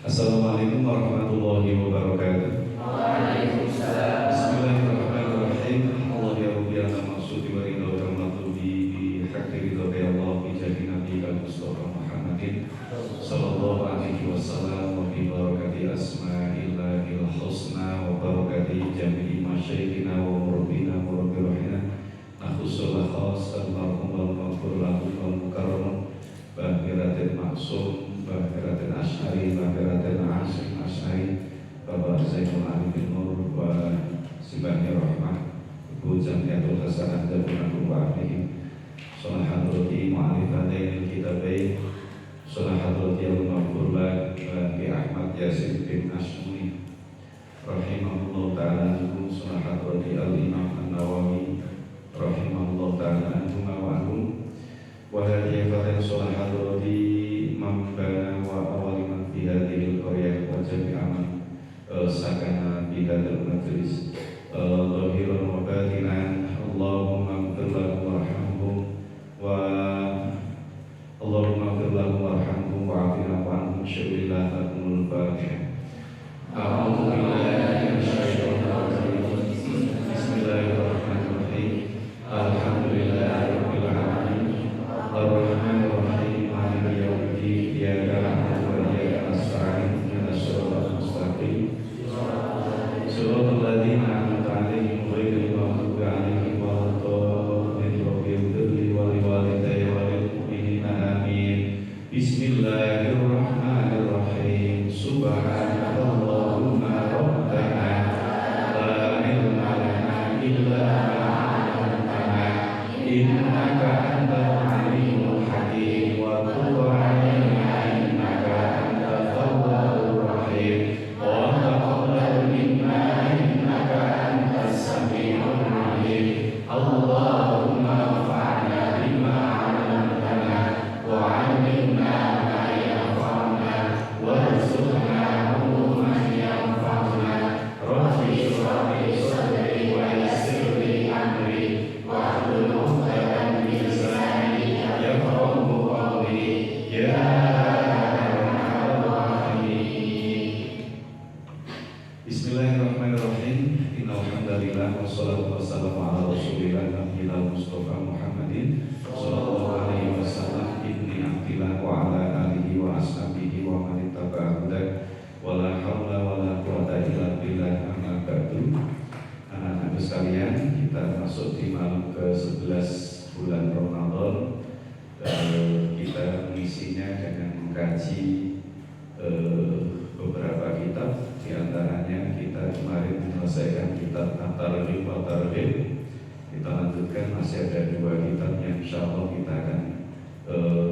Assalamualaikum warahmatullahi wabarakatuh. Waalaikumsalam. Bismillahirrahmanirrahim. Allah ya Rabbi ala maksudi wa ridha wa rahmatullahi bi haqqi ridha Allah bi jadi Nabi Mustafa Muhammadin sallallahu alaihi wasallam wa bi barakati asma'illahil husna wa barakati jami'i masyayikhina wa murabbina wa rabbi rahina nakhusul khas al-marhum wal maghfur lahu wal mukarram bahiratil maksum bahiratil asy'ari bahiratil asy'im asy'ari Bapak Zainul Arifin Nur wa Sibani Rahmah Ibu Jamiatul Hasanah Jabunanul Wa'afihim Salah hadrati ma'arifatain kitabai Salah hadrati al-Mafurlah Bi Ahmad Yasin bin Asmuni Rahimahullah ta'ala anhum Salah hadrati al-Imam An-Nawawi Rahimahullah ta'ala anhum Wa'anhum Wa hadiyah fatin salah hadrati Mambana wa awali man fi hadihil qaryah Wa jami'aman sakana bihadal majlis zahiran wa batinan Allahumma ighfir lahum warhamhum wa Allahumma ighfir lahum warhamhum wa afina anhum syu'illah lakumul fatihah. A'udzu billahi minasyaitonir rajim. Bismillahirrahmanirrahim. Alhamdulillahirabbil alamin. Arrahmanir rahim. Maliki yaumiddin. Iyyaka na'budu wa iyyaka nasta'in. Ihdinas siratal mustaqim. Suratul ladzina an'amta 'alaihim ghairil maghdubi 'alaihim waladdallin rabbil wal walidayya wal mu'minina amin. Bismillahirrahmanirrahim. Subhanakallahumma rabbana la ilma lana illa ma 'allamtana innaka antal alimul hakim wa tub 'alaina innaka antat tawwabur rahim. Allahumma fa'na bima 'allamtana wa 'allimna ma yanfa'una warzuqna 'ilman yanfa'una rabbi shrah li sadri wa yassir li amri wahlul 'uqdatam min lisani yafqahu qawli ya Bismillahirrahmanirrahim. Innalhamdulillah wassalatu wassalamu ala rasulillah nabiyina Mustafa Muhammadin sallallahu alaihi wasallam ibni Abdillah wa ala alihi wa ashabihi wa man ittaba'a hudah wa la haula wa la quwwata illa billah amma ba'du. Anak-anak sekalian, kita masuk di malam ke-11 bulan Ramadan. Kita mengisinya dengan mengkaji beberapa kitab. Di antaranya kita kemarin menyelesaikan kitab At-Targhib wa Tarhib. Kita lanjutkan, masih ada 2 kitab yang insya Allah kita akan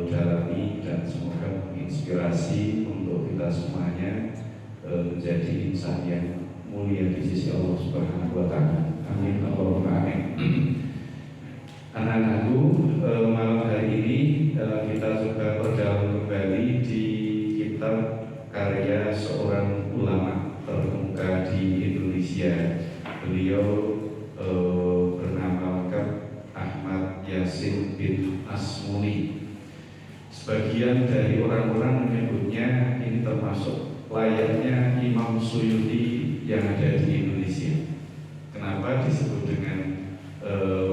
dalami dan semoga menginspirasi untuk kita semuanya menjadi insan yang mulia di sisi Allah Subhanahu wa Ta'ala. Amin Allahumma amin. Anak-anakku, malam hari ini kita coba perdalam kembali di kitab karya seorang ulama terkemuka di Indonesia. Beliau bernama lengkap Ahmad Yasin bin Asmuni. Sebagian dari orang-orang menyebutnya ini termasuk layaknya Imam Suyuti yang ada di Indonesia. Kenapa disebut dengan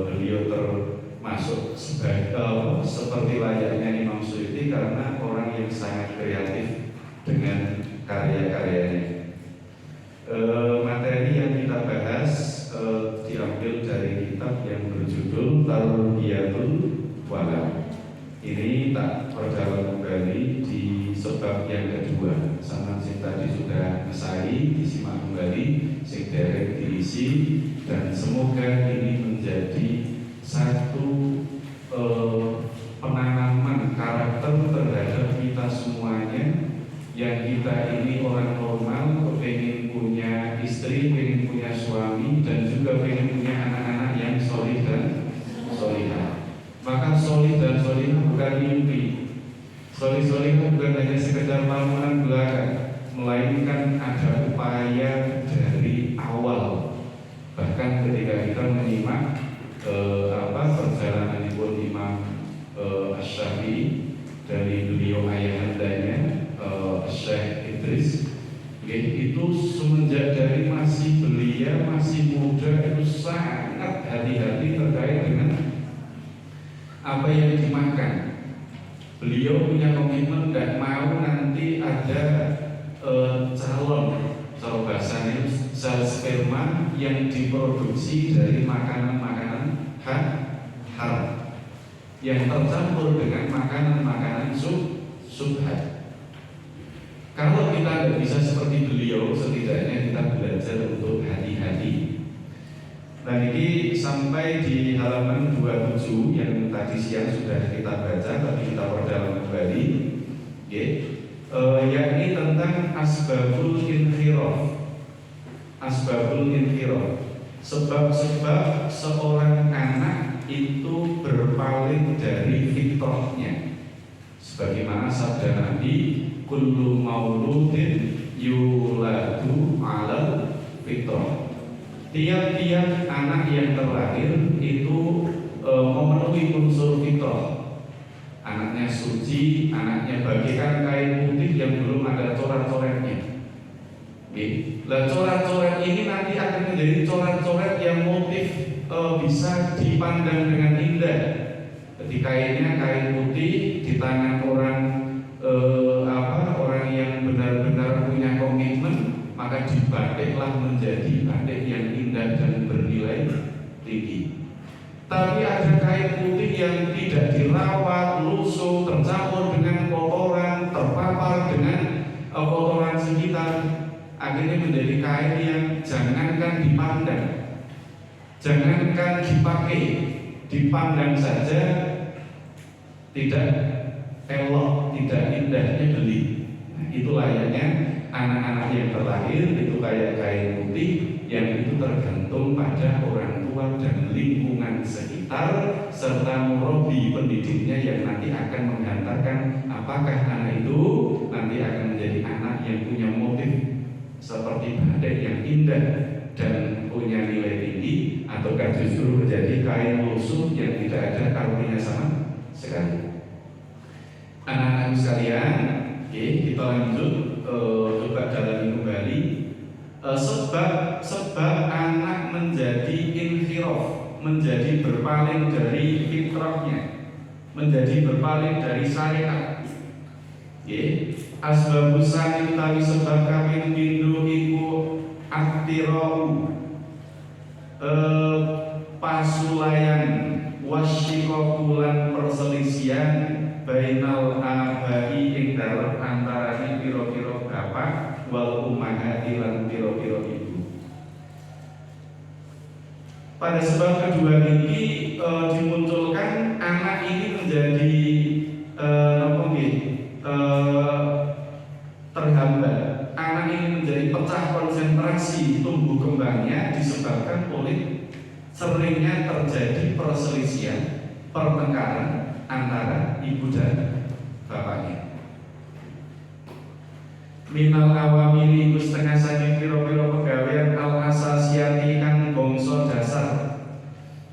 beliau termasuk seperti layaknya Imam Suyuti? Karena orang yang sangat kreatif dengan karya-karyanya. Materi yang kita bahas diambil dari kitab yang berjudul Tarbiyatul Walad. Ini tak perdalam kembali di sebab yang kedua. Sama sing tadi sudah mesai, disimak kembali, sing derek diisi, dan semoga ini menjadi satu penanaman karakter terhadap kita semuanya. Yang kita ini orang normal, pengen punya istri, pengen punya suami, dan juga pengen punya anak-anak yang solih dan solihah. Maka solih dan solihah bukan mimpi. Solih-solihah bukan hanya sekedar lamunan belaka, melainkan ada upaya dari awal. Bahkan ketika kita menyimak perjalanan Imam Asy-Syafi'i dari dia masih muda itu sangat hati-hati terkait dengan apa yang dimakan. Beliau punya komitmen tidak mau nanti ada calon bahasanya sel sperma yang diproduksi dari makanan-makanan haram yang tercampur dengan makanan-makanan subhat. Kalau kita tidak bisa seperti beliau, setidaknya kita belajar untuk hati-hati. Nah, ini sampai di halaman 27 yang tadi siang sudah kita baca, tapi kita perdalam kembali, yakni tentang asbabul inhiraf. Asbabul inhiraf, sebab-sebab seorang anak itu berpaling dari fitrahnya. Sebagaimana sabda Nabi, kullu mauludin yuladu alal fitrah. Tiap-tiap anak yang terlahir itu memenuhi unsur fitrah. Anaknya suci, anaknya bagaikan kain putih yang belum ada coret-coretnya. Nah, coret-coret ini nanti akan menjadi coret-coret yang motif bisa dipandang dengan indah. Jadi kainnya kain putih di tangan orang orang yang benar-benar punya komitmen, maka dibatiklah menjadi batik yang indah dan bernilai tinggi. Tapi ada kain putih yang tidak dirawat, lusuh, tercampur dengan kotoran, terpapar dengan kotoran sekitar, akhirnya menjadi kain yang jangankan dipandang, jangankan dipakai, dipandang saja tidak elok, tidak indahnya beli. Nah, itu layaknya anak-anak yang terlahir itu kayak kain putih yang itu tergantung pada orang tua dan lingkungan sekitar serta murabi pendidiknya yang nanti akan menghantarkan apakah anak itu nanti akan menjadi anak yang punya motif seperti batik yang indah dan punya nilai tinggi, ataukah justru menjadi kain lusuh yang tidak ada artinya sama sekali. Anak-anak sekalian, kita lanjut coba dalami kembali sebab anak menjadi inhiraf, menjadi berpaling dari fitrahnya, menjadi berpaling dari syariat. Asbabus sani utawi sebab kami bindu iku aktirau pasulayan wasyikokulan perselisihan bainal abai ing dalem antarane pira-pira bapak wal ummahati lan pira-pira ibu. Pada sebab kedua ini dimunculkan anak ini menjadi terhambat. Anak ini menjadi pecah konsentrasi tumbuh kembangnya disebabkan oleh seringnya terjadi perselisihan, pertengkaran antara ibu dan bapaknya. Minal awamili iku setengah saking pira-pira pegawaian al asasiyati kang bangsa dasar.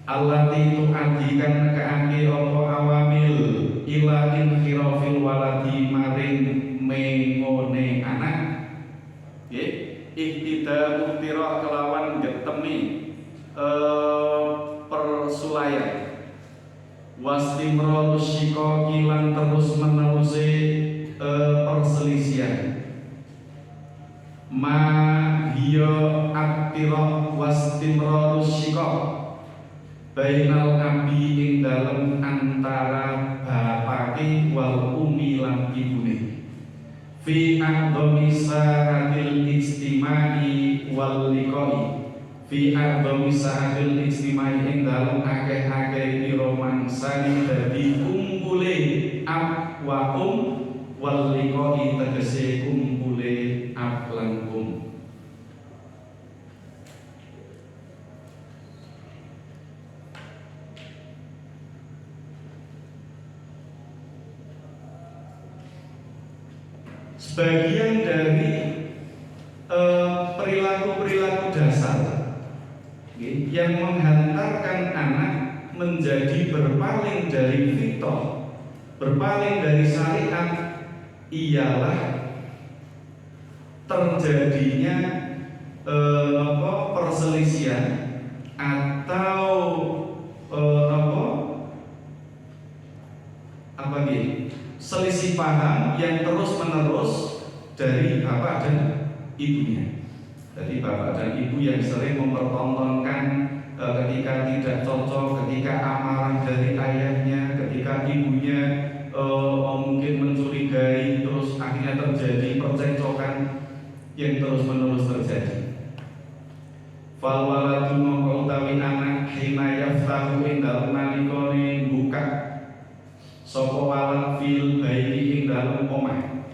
Allati tu'adikan keangge apa awamil ila inkhirafil waladi maring mengone anak. Iktida muktira kelawan getemi persulayan wastimrol syiko kilan terus meneruse perselisihan ma hiya aktira wastimrol syiko bainal abi ing dalem antara bapake wal umi lan ibune fi a'dhami sa'atil istimai wal liqai fi a'dhami sa'atil istimai ing dalem akeh-akeh pira mangsane dadi kumpule ab wa wal liqai tegese kumpule ab lan sebagian dari perilaku-perilaku dasar yang menghantarkan anak menjadi berpaling dari fitrah, berpaling dari syariat ialah terjadinya perselisihan atau selisih paham yang terus menerus dari bapak dan ibunya. Jadi bapak dan ibu yang sering mempertontonkan ketika tidak cocok, ketika amarah dari ayahnya, ketika ibunya mungkin mencurigai, terus akhirnya terjadi percekcokan yang terus menerus terjadi. Fal waladu mongko utawi anak hina yaftahu ing dalem nalikane buka sapa walad fil baiti ing dalem omah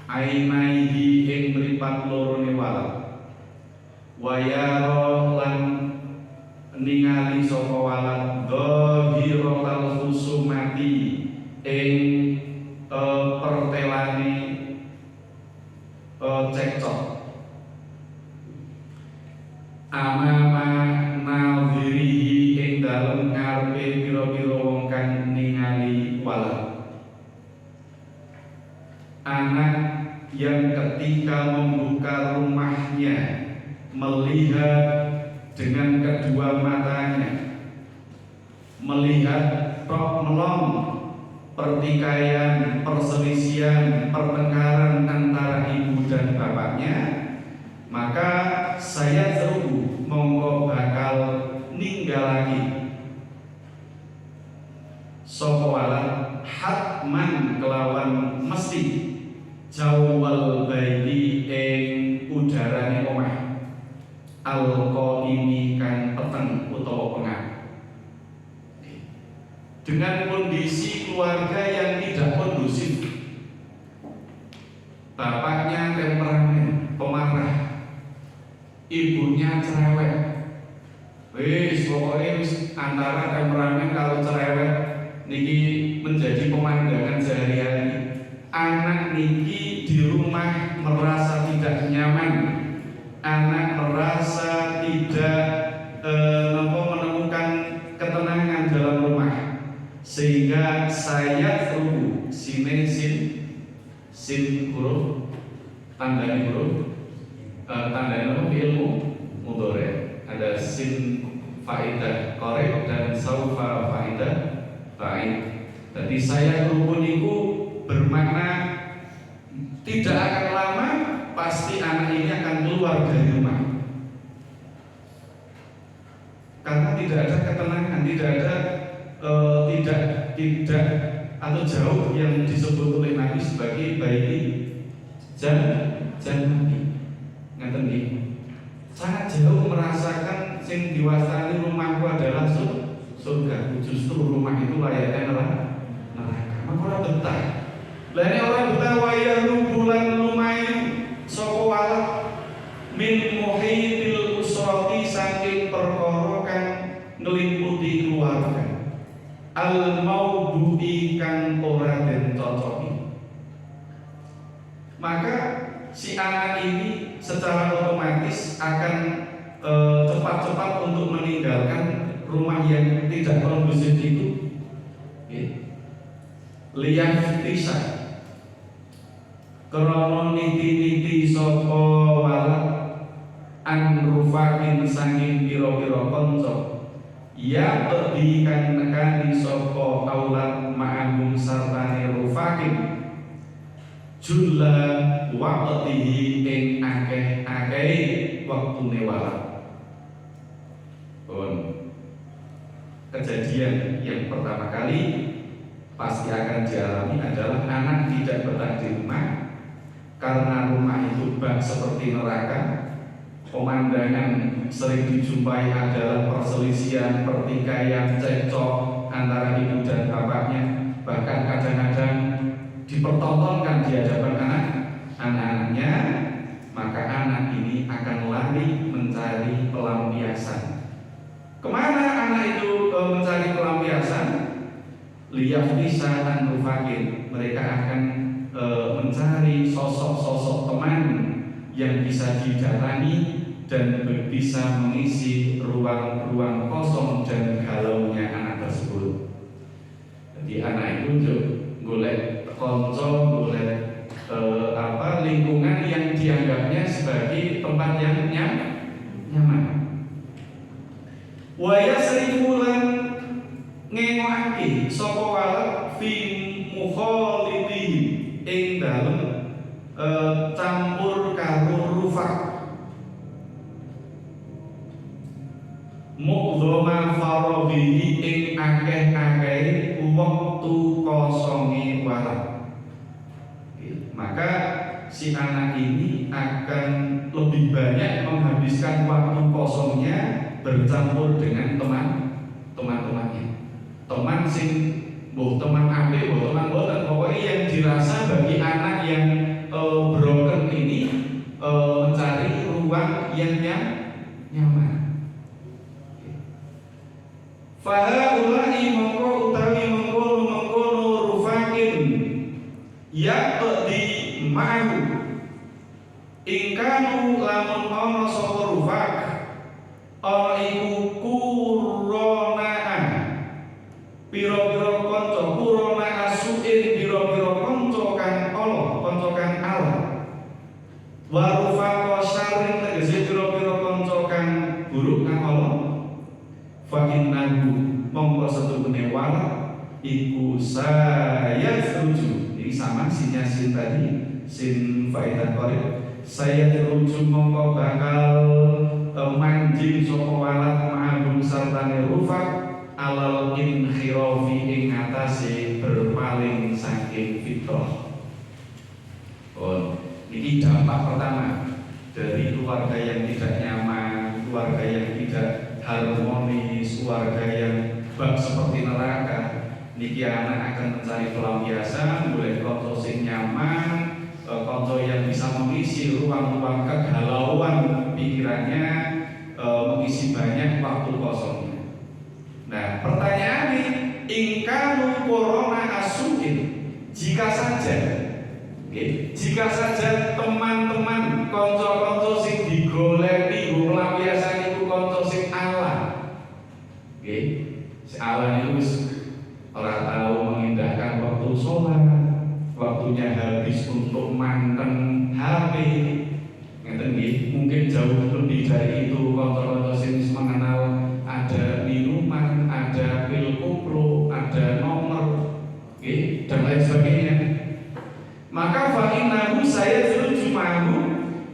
ainaihi ing mripat lorone walad wayaro lan ningali sapa walad dhahiratal khusumati ing pertelane cekcok amama nadhirihi ing dalem ngarepe pira-pira wong kang ningali walad. Anak yang ketika membuka rumahnya melihat dengan kedua matanya, melihat tok melong pertikaian, perselisihan, pertengkaran antara ibu dan bapaknya, maka saya seru monggo bakal ninggalake sapa walad hatman kelawan mesti jawal baiti ing udarane omah al-qaimi kang peteng utawa pengak, dengan kondisi keluarga yang tidak kondusif. Bapaknya temperamen, pemarah, ibunya cerewet. Pokoknya antara temperamen kalau cerewet niki menjadi pemandangan sehari-hari. Anak niki di rumah merasa tidak nyaman, anak merasa tidak menemukan ketenangan dalam rumah, sehingga saya perlu sin huruf tandanya huruf tandanya ilmu mudhari, ada sin faidah korek dan saufa faidah fa'id. Jadi saya rukun itu bermakna tidak akan lama pasti anak ini akan keluar dari rumah, karena tidak ada ketenangan, tidak ada tidak atau jauh yang disebut oleh Nabi sebagai baiti jannati. Ngaten nggih. Sangat jauh merasakan sing diwastani rumahku adalah surga. Justru rumah itu layaknya neraka. Maka orang betah. Lah ini orang betah waya rubulan lumayu sapa walad min muhitil usrati saking perkara kang ngliputi keluarga. Al maududi kang ora den cocoki. Maka si anak ini secara otomatis akan cepat-cepat untuk meninggalkan rumah yang tidak kondusif itu. Liyah tisa krono niti-niti sapa walad an rufakin sanging pira-pira kanca ya tedi kang nekani sapa aulad ma'ahum sartane rufakin jumlah waqtihi ing akeh-akeh waktune walad. Kejadian yang pertama kali pasti akan dialami adalah anak tidak betah di rumah karena rumah itu bak seperti neraka. Pemandangan sering dijumpai adalah perselisihan, pertikaian, cekcok antara ibu dan bapaknya, bahkan kadang-kadang dipertontonkan di hadapan anak-anaknya. Maka anak ini akan lari mencari pelampiasan. Kemana anak itu mencari pelampiasan? Liyafisa an rufakin, mereka akan mencari sosok-sosok teman yang bisa didatangi dan bisa mengisi ruang-ruang kosong dan galaunya anak tersebut. Jadi anak itu golek konco, golek lingkungan yang dianggapnya sebagai tempat yang nyaman. Wa yasrifu lan ngengokake sapa walad fi mukhalitihi ing dalem campur karo rufaq mu'dhama faraghihi ing akeh-akeh wektu kosonge walad. Maka si anak ini akan lebih banyak menghabiskan waktu kosongnya bercampur dengan teman-temannya. Teman sing teman apik, teman boten, pokoknya yang dirasa bagi anak yang broken ini mencari ruang yang nyaman. Fahaulai mongko utawi mengkono rufakin yaqdi ma'u ingkanu lamun ana sapa rufak ana iku kuronaan pira-pira kanca kurona asuin pira-pira kanca kang ala kanca kang ala wa rufaqo syarrin tegese pira-pira kanca kang buruk kang ala fa innahu mongko setune wala iku saya setuju. Ini sama sinnya sin tadi sin faedah korek saya teruju mongko bakal manjing sapa walad ma'ahum sartane rufaq alal inkhirafi ing atase berpaling saking fitrah. Oh, ini dampak pertama dari keluarga yang tidak nyaman, keluarga yang tidak harmonis, keluarga yang bak seperti neraka. Niki anak akan mencari pelampiasan, mulai konco sing nyaman, konco yang bisa mengisi ruang-ruang kegalauan pikirannya, mengisi banyak waktu kosongnya. Nah, pertanyaannya, ingkanu korona asuin, jika saja teman-teman konco-konco sing digoleki pelampiasan itu konco sing ala, si ala itu orang tahu mengindahkan waktu sholat, waktunya habis untuk manteng HP, mungkin jauh lebih dari itu. Konco-konco sing mengenal ada minuman, ada pil koplo, ada nomor, dan lain sebagainya. Maka fa'innahu saya setuju mahu,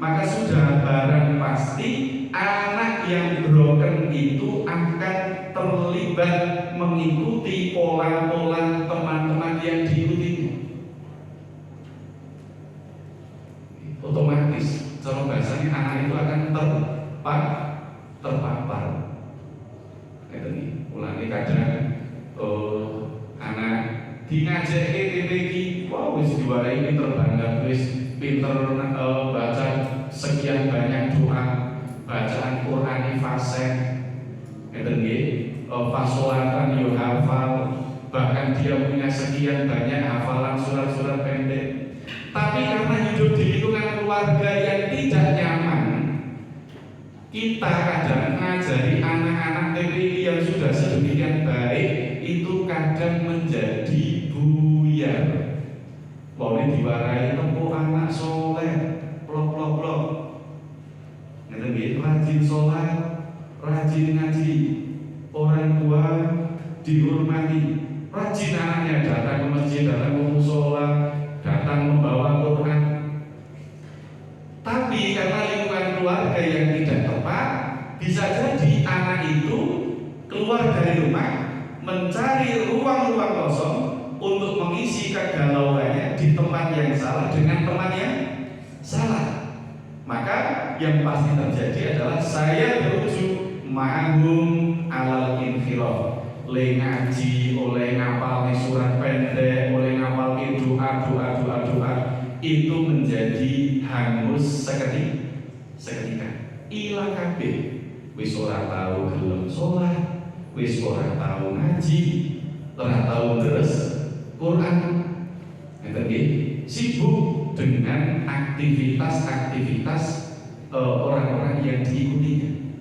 maka sudah barang pasti anak yang broken itu akan terlibat mengikuti pola-pola teman-teman yang diikutinya. Otomatis, cara bahasanya anak itu akan terpapar. Mulane kadang anak dingajake iki wis diwarai pinter banget, wis pinter baca sekian banyak doa, bacaan Quran fasih, fasolatan yo hafal, bahkan dia punya sekian banyak hafalan surat-surat pendek. Tapi karena hidup di lingkungan keluarga yang tidak nyaman, kita kadang mengajari anak-anak TPI yang sudah sedemikian baik itu kadang menjadi buyar. Boleh diwarai tempuh anak soleh, plok. Rajin sholat, rajin ngaji, orang tua dihormati, rajin anaknya datang ke masjid, datang ke musola, datang membawa Quran. Tapi karena lingkungan keluarga yang tidak tepat, bisa jadi anak itu keluar dari rumah mencari ruang-ruang kosong untuk mengisi kegalauannya di tempat yang salah dengan teman yang salah. Maka yang pasti terjadi adalah saya berujuk ma'hum alal inkhiraf, oleh ngaji, oleh ngapal surat pendek, oleh ngapal doa itu menjadi hangus seketika ilang kabeh. Wis ora tau gelem salat, wis ora tau ngaji, ora tau deres Quran. Sibuk dengan aktivitas-aktivitas orang-orang yang diikutinya.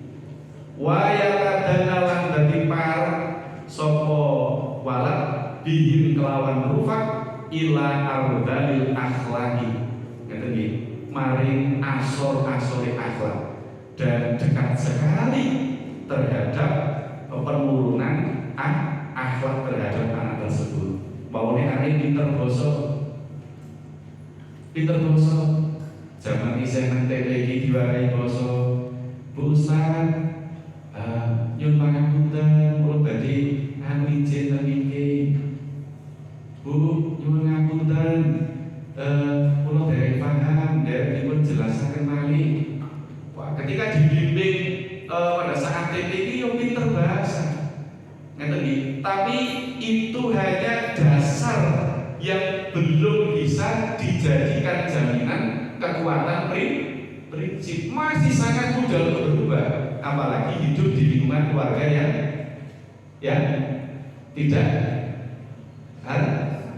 Wa yatadanalan dadi par sapa walad bihim kelawan rufaq ila ardalil akhlaqi. maring asor-asore akhlak dan dekat sekali terhadap penurunan akhlak terhadap anak tersebut. Bahwa ini pinter boso zaman isih nang iki diwarai boso Bu Ustaz nyun pangapunten kula badhe izin ten iki Bu nyun ngapunten kula derek paham derek dipun jelasaken malih. Wah, ketika dibimbing pada saat ini yo pinter bahasa ngeten iki, tapi itu hanya dasar yang belum bisa dijadikan jaminan kekuatan prinsip, masih sangat mudah untuk berubah, apalagi hidup di lingkungan keluarga yang tidak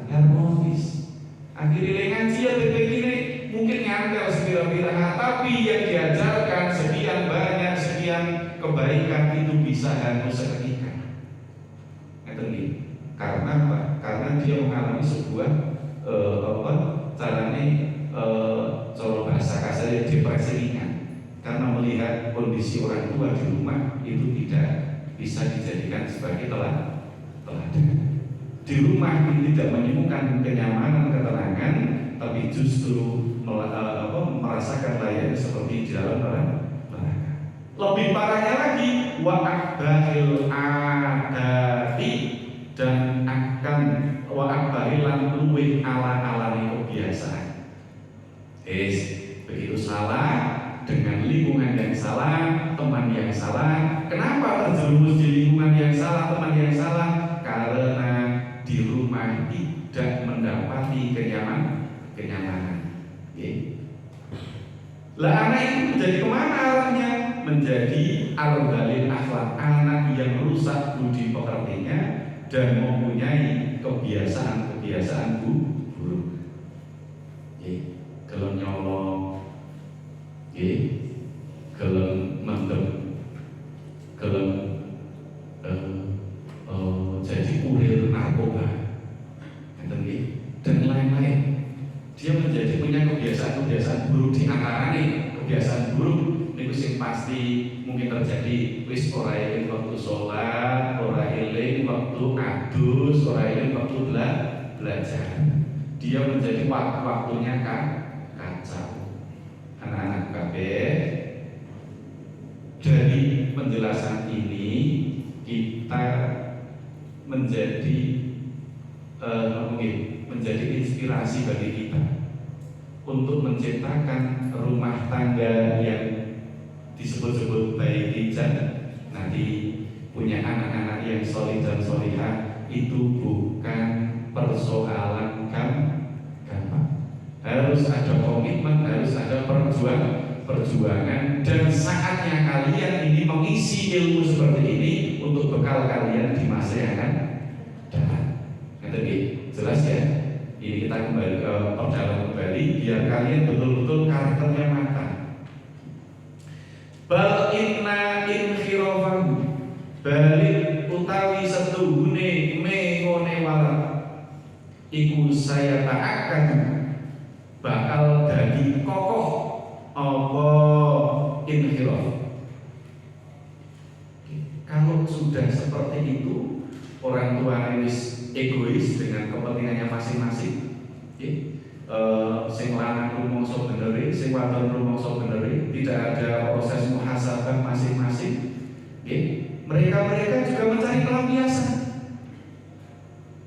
harmonis. Akhirnya ngaji ya begini mungkin ngantel sepira-pira, tapi yang diajarkan sekian banyak, sekian kebaikan itu bisa hangus seketika. Karena apa? Karena dia mengalami sebuah caranya cara bahasa kasarnya depresi ringan, karena melihat kondisi orang tua di rumah itu tidak bisa dijadikan sebagai teladan. Di rumah ini tidak menemukan kenyamanan, ketenangan, tapi justru merasakan layaknya seperti di dalam neraka. Lebih parahnya lagi, wa'akbahil adati, dan akan wa'akbahilan luwih ala-alani kebiasaan. Begitu salah, dengan lingkungan yang salah, teman yang salah. Kenapa terjerumus di lingkungan yang salah, teman yang salah? Karena di rumah tidak mendapati kenyamanan. Lah anak itu menjadi kemana arahnya? Menjadi al-balil akhlak, anak yang rusak budi pekertinya dan mempunyai kebiasaan buruk. Gelem nyolong, gelem mendem, gelem jadi kurir narkoba, dan lain-lain. Dia menjadi punya kebiasaan buruk. Di antaranya kebiasaan buruk niku sing pasti mungkin terjadi, wis ora eling waktu sholat, ora eling waktu adus, ora eling waktu belajar. Dia menjadi waktunya kacau. Anak-anak kabeh, dari penjelasan ini kita menjadi inspirasi bagi kita untuk menciptakan rumah tangga yang disebut-sebut baik hijab, nanti punya anak-anak yang solih dan solihah. Itu bukan persoalan gampang. Harus ada komitmen, harus ada perjuangan, dan saatnya kalian ini mengisi ilmu seperti ini untuk bekal kalian di masa yang akan datang. Jelas ya? Ini kita kembali perjalanan kembali biar kalian betul-betul karakternya matang. Bal inna inkhirafan, balik utawi setuhune mengone wala iku saya ta'akan bakal dadi kokoh apa inkhiraf. Kalau sudah seperti itu, orang tua wis egois dengan kepentingannya masing-masing. Sing lanang rumangsa benere, sing wadon rumangsa benere, tidak ada proses muhasabah masing-masing. Mereka juga mencari pelampiasan.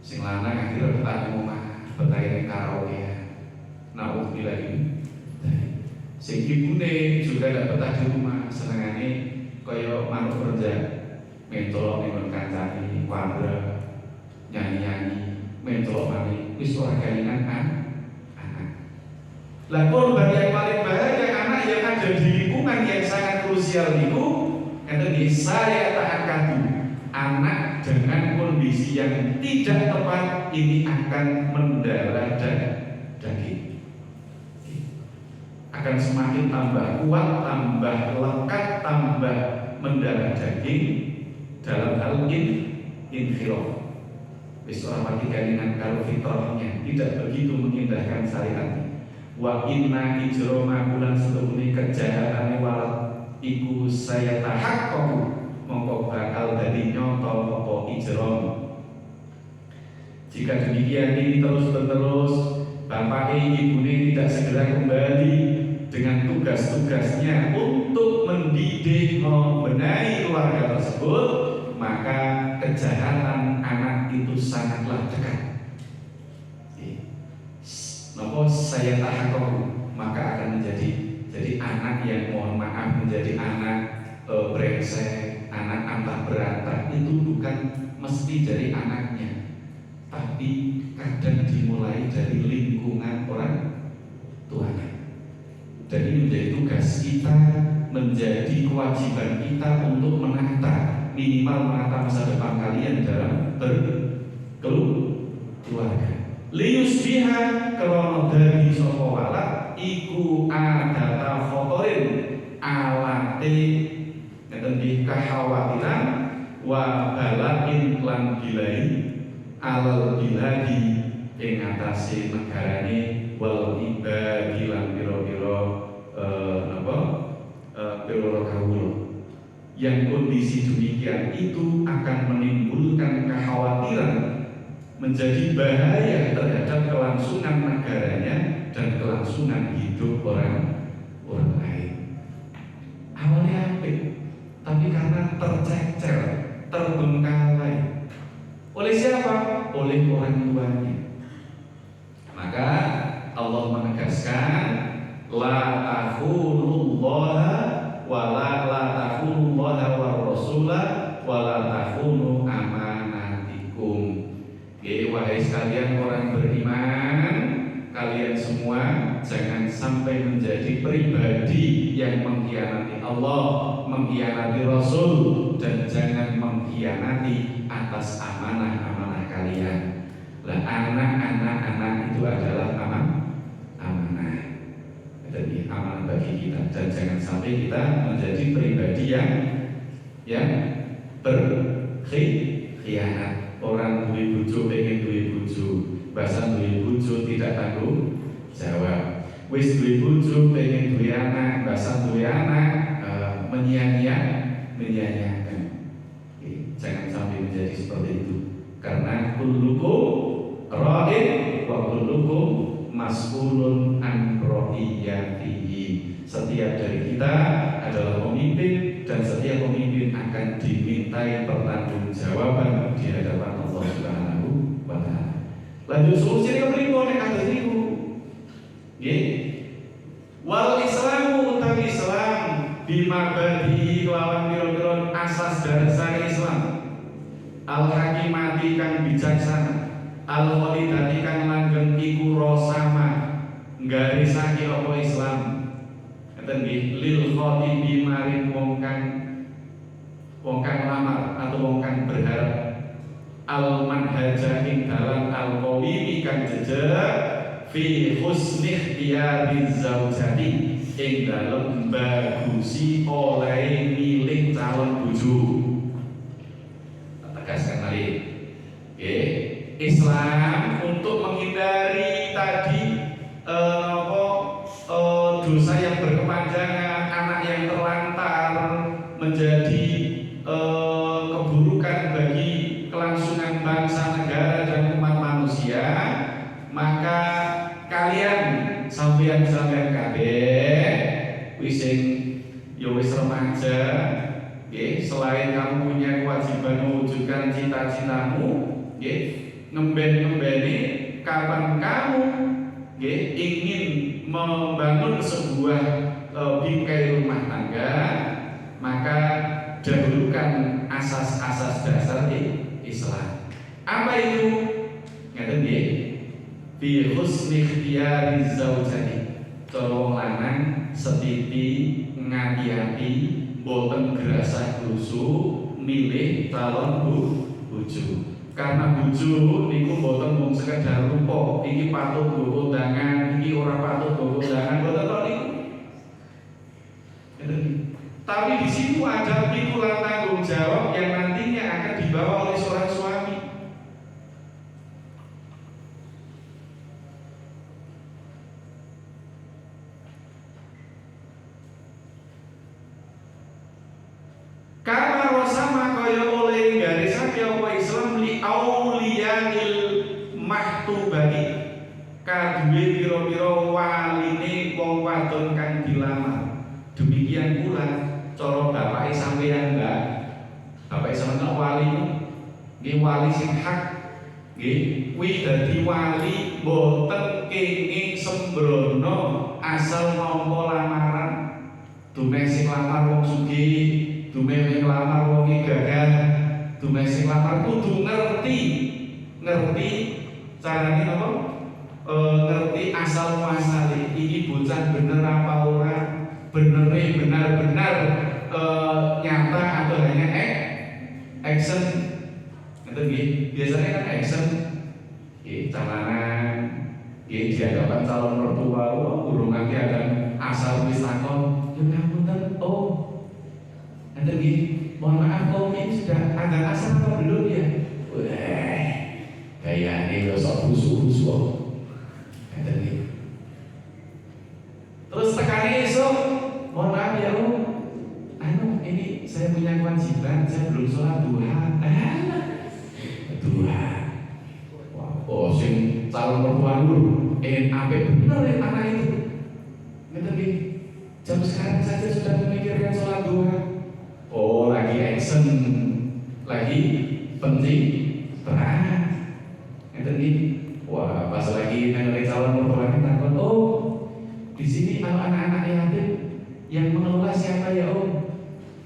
Sing lanang akhirnya betah di rumah, betah di karaoke. Nauzubillah ini. Sing ibune juga tidak betah di rumah, senengane kaya manuk kerja, mentolok ning kancane, wandra, nyanyi-nyanyi, mentolok mani, wis ora kelingan anak. Lah korban yang paling bahaya anak yang ada di lingkungan yang sangat krusial itu, saya tak akan anak dengan kondisi yang tidak tepat ini akan mendarah daging. Akan semakin tambah kuat, tambah lekat, tambah mendarah daging dalam hal inkhiraf. Wis ora pati kelingan karo fitrahnya, tidak begitu mengindahkan syariat. Wa inna ijrama bulan setemune kejahatane walad iku saya tahaqqaqu mongko bakal dadi nyata apa ijram. Jika demikian ini terus-menerus bapak ibune tidak segera kembali dengan tugas-tugasnya untuk mendidik membenahi keluarga tersebut, maka kejahatan anak itu sangatlah dekat. Nopo saya tahakkuk, maka akan jadi anak yang mohon maaf menjadi anak brengsek, anak antah berantak itu bukan mesti dari anaknya, tapi kadang dimulai dari lingkungan orang tuanya. Dan ini menjadi tugas kita, menjadi kewajiban kita untuk menata, minimal menata masa depan kalian dalam berkeluarga. Liyusbiha krono dadi sapa walad iku adata khotorin alate ngeten nggih kekhawatiran wa balain lan bilai alal biladi ing atase negarane wal ibadi lan pira-pira pira-pira kawula. Yang kondisi demikian itu akan menimbulkan kekhawatiran, menjadi bahaya terhadap kelangsungan negaranya dan kelangsungan hidup orang lain. Awalnya apik, tapi karena tercecer, terbengkalai. Oleh siapa? Oleh orang tuanya. Maka Allah menegaskan la takhunullaha wa la takhunullaha war rasulah wa la takhunu amanatikum. Wahai sekalian orang beriman, kalian semua jangan sampai menjadi pribadi yang mengkhianati Allah, mengkhianati Rasul, dan jangan mengkhianati atas amanah-amanah kalian. Lah anak itu adalah amanah. Jadi amanah bagi kita, dan jangan sampai kita menjadi pribadi yang berkhianat. Orang duwe bojo pengen duwe bojo, bahasa duwe bojo tidak tanggung jawab. Wis duwe bojo pengen duwe anak, bahasa duwe anak menyia-nyiakan. Jangan sampai menjadi seperti itu. Karena kullukum ra'in wa kullukum mas'ulun an ra'iyatihi. Setiap dari kita adalah pemimpin, dan setiap pemimpin akan dimintai pertanggungjawaban di hadapan Allah Subhanahu wa taala. Lanjut solusi kepripun nek kados niku? Nggih. Wal Islamu utawi Islam bima badi kelawan pira-pira asas dasar Islam. Al hakimati kang bijaksana, al walidati kang langgeng iku rosama, nggarisake apa Islam. Ngeten nggih, lil khatibi maring wong kang lamar atau wong kang berharap, al manhaja ing dalan al qawimi kang jejer fi husni ikhtiyari zaujati ing dalem bagusi oleh milih calon bojo. Tegaskan kali. Islam untuk menghindari tadi dosa yang berkepanjangan, anak yang terlantar, menjadi keburukan bagi kelangsungan bangsa, negara, dan umat manusia. Maka kalian sampeyan kabeh wis remaja, selain kamu punya kewajiban mewujudkan cita-citamu, ngemben-ngembeni kapan kamu ingin membangun sebuah bingkai rumah tangga, maka dahulukan asas-asas dasar Islam. Apa itu? Ngeten nggih. Fi husni ikhtiyari zaujati. Cara lanang setiti ngati-ati boten gerasah glusu milih calon bojo. Karena bojo niku boten mung sekedar rupa, iki patut nggo kondangan, iki ora patut nggo kondangan, boten kok niku. Tapi di situ ada pikulan tanggung jawab yang nantinya akan dibawa oleh seorang suami. rosama kaya oleh garisake apa Islam li auliyail mahtubati kaduwe pira-pira waline wong wadon kang dilamar. Demikian pula cara bapake sampeyan Mbak. Bapak sampeyan wali nggih wali sing hak nggih kuwi dadi wali boten kenging sembrono asal nampa lamaran. Dumeh sing lamar wong sugih, dumeh sing lamar wong gagah, dumeh sing lamar kudu ngerti carane apa? Ngerti asal muasale iki bocah bener apa ora, benere benar-benar nyata atau hanya action. Ngeten nggih, biasanya kan action nggih calanan nggih di hadapan calon mertua, urung nanti ada asal wis takon, "Ya ngapunten, oh." Ngeten nggih, "Mohon maaf, oh ini sudah ada asal apa belum ya?" Wah, kayaknya lo sok khusus-khusus. Ngeten nggih. Terus tekannya esok, "Mohon maaf ya, oh. Ini saya punya kewajiban, saya belum sholat duha." Duha. Oh, sing calon mertua dulu, apik bener anak itu. Ngeten nggih. Jam sekarang saja sudah memikirkan sholat duha. Oh, lagi action, lagi penting berat. Ngeten nggih. Wah, pas lagi mengenai calon mertua takon, "Oh, di sini anak-anak yatim yang mengelola siapa ya Om?"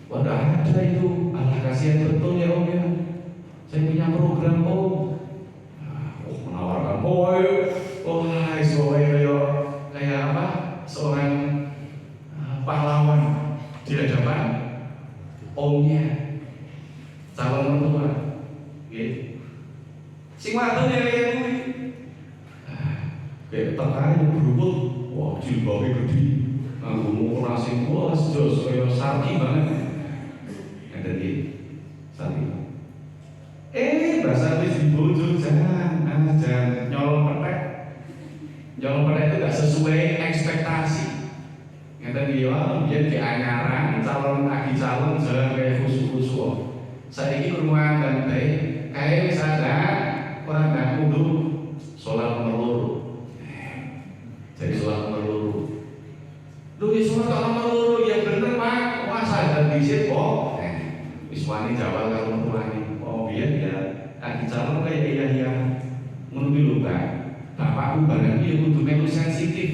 "Wadah ada itu." "Alah, kasihan betul ya Om ya. Saya punya program Om." Menawarkan kayak apa? Seorang pahlawan di hadapan omnya calon mertua. Gitu. Sing wadon ya kuwi. Kayak tertarik berubut. Wah, jilbabe gede. Nganggo nasi kuas jos kaya sarki banget. Ngeten iki. Sarki. Bahasa wis dibujuk jangan nyolong petek. Nyolong petek itu gak sesuai ekspektasi. Ngeten iki ya, biyen di anyaran calon jalan kayak khusus-khusus. Saiki kurungan dan baik kayak wis ada orang gak kudu sholat nomor loro. Jadi sholat nomor loro. Lu sholat nomor loro ya bener Pak. Masa dan disit kok. Wis wani jawab karo mertuane. Oh biyen ya calon kayak iya ngono kuwi lho Pak. Bapakku barang iki kudu melu sensitif.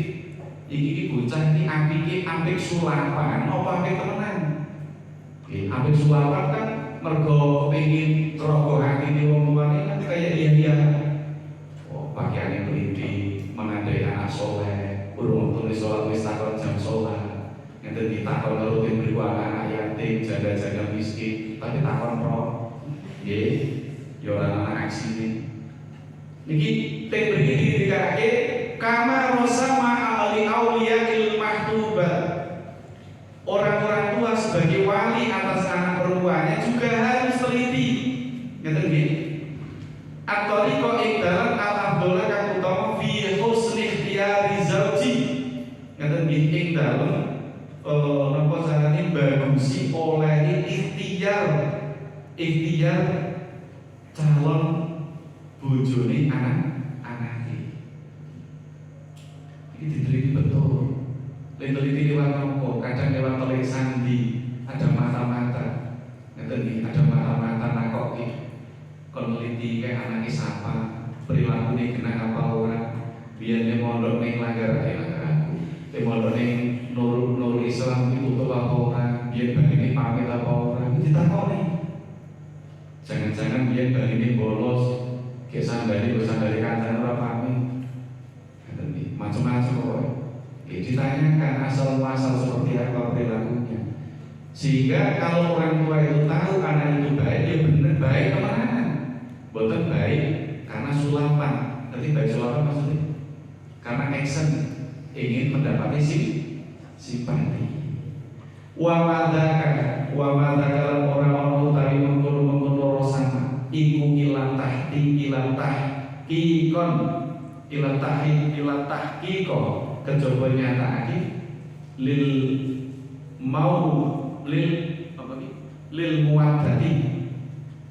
Iki bocah iki apik sulapan apa apik temenan. Apik sulapan kan mergo kepengin rogo atine wong tuane kan kayak iya. Oh, pakaiane peliti, mengandai anak soleh, urung tulis sholat wis takon jam sholat. Ngeten ditakon rutin beriku anak yatim, janda-janda miskin, tapi takon roh. Nggih. Ya ora ana aksine. Niki teng mriki dikake kama rosama ali auliyail mahtuba. Orang-orang tua sebagai wali atas anak perempuannya juga harus teliti. Ngeten nggih. At-tariqa dalam al-afdhalah kang utama fi husni ikhtiyari zauji. Ngeten nggih ing dalem napa carane bagusi oleh ikhtiar calon bojone anak-anake. Ini diteliti betul. Teliti lewat nopo, kadang lewat telik sandi, ada mata-mata. Ngeten iki, ada mata-mata nakoki. Kon neliti kayak anake sapa, perilakune kena apa ora. Biyen mondok ning langgar aku. Mondok ning Nur Islam itu tutup apa ora, biyen barine pamit apa ora. Ditakoni. Jangan-jangan biyen barine bolos, kayak sandali kancane ora pamit. Ngeten iki, macam-macam kok. Ditanyakan asal muasal seperti apa perilakunya, sehingga kalau orang tua itu tahu anak itu baik, ya benar baik temenan, bukan baik karena sulapan. Nanti baik sulapan maksudnya karena action ingin mendapati simpati. Wa madaka orang-orang utawi mengkono sama iku ilang tahkiko kejaba nyatakake lil lil muwaddati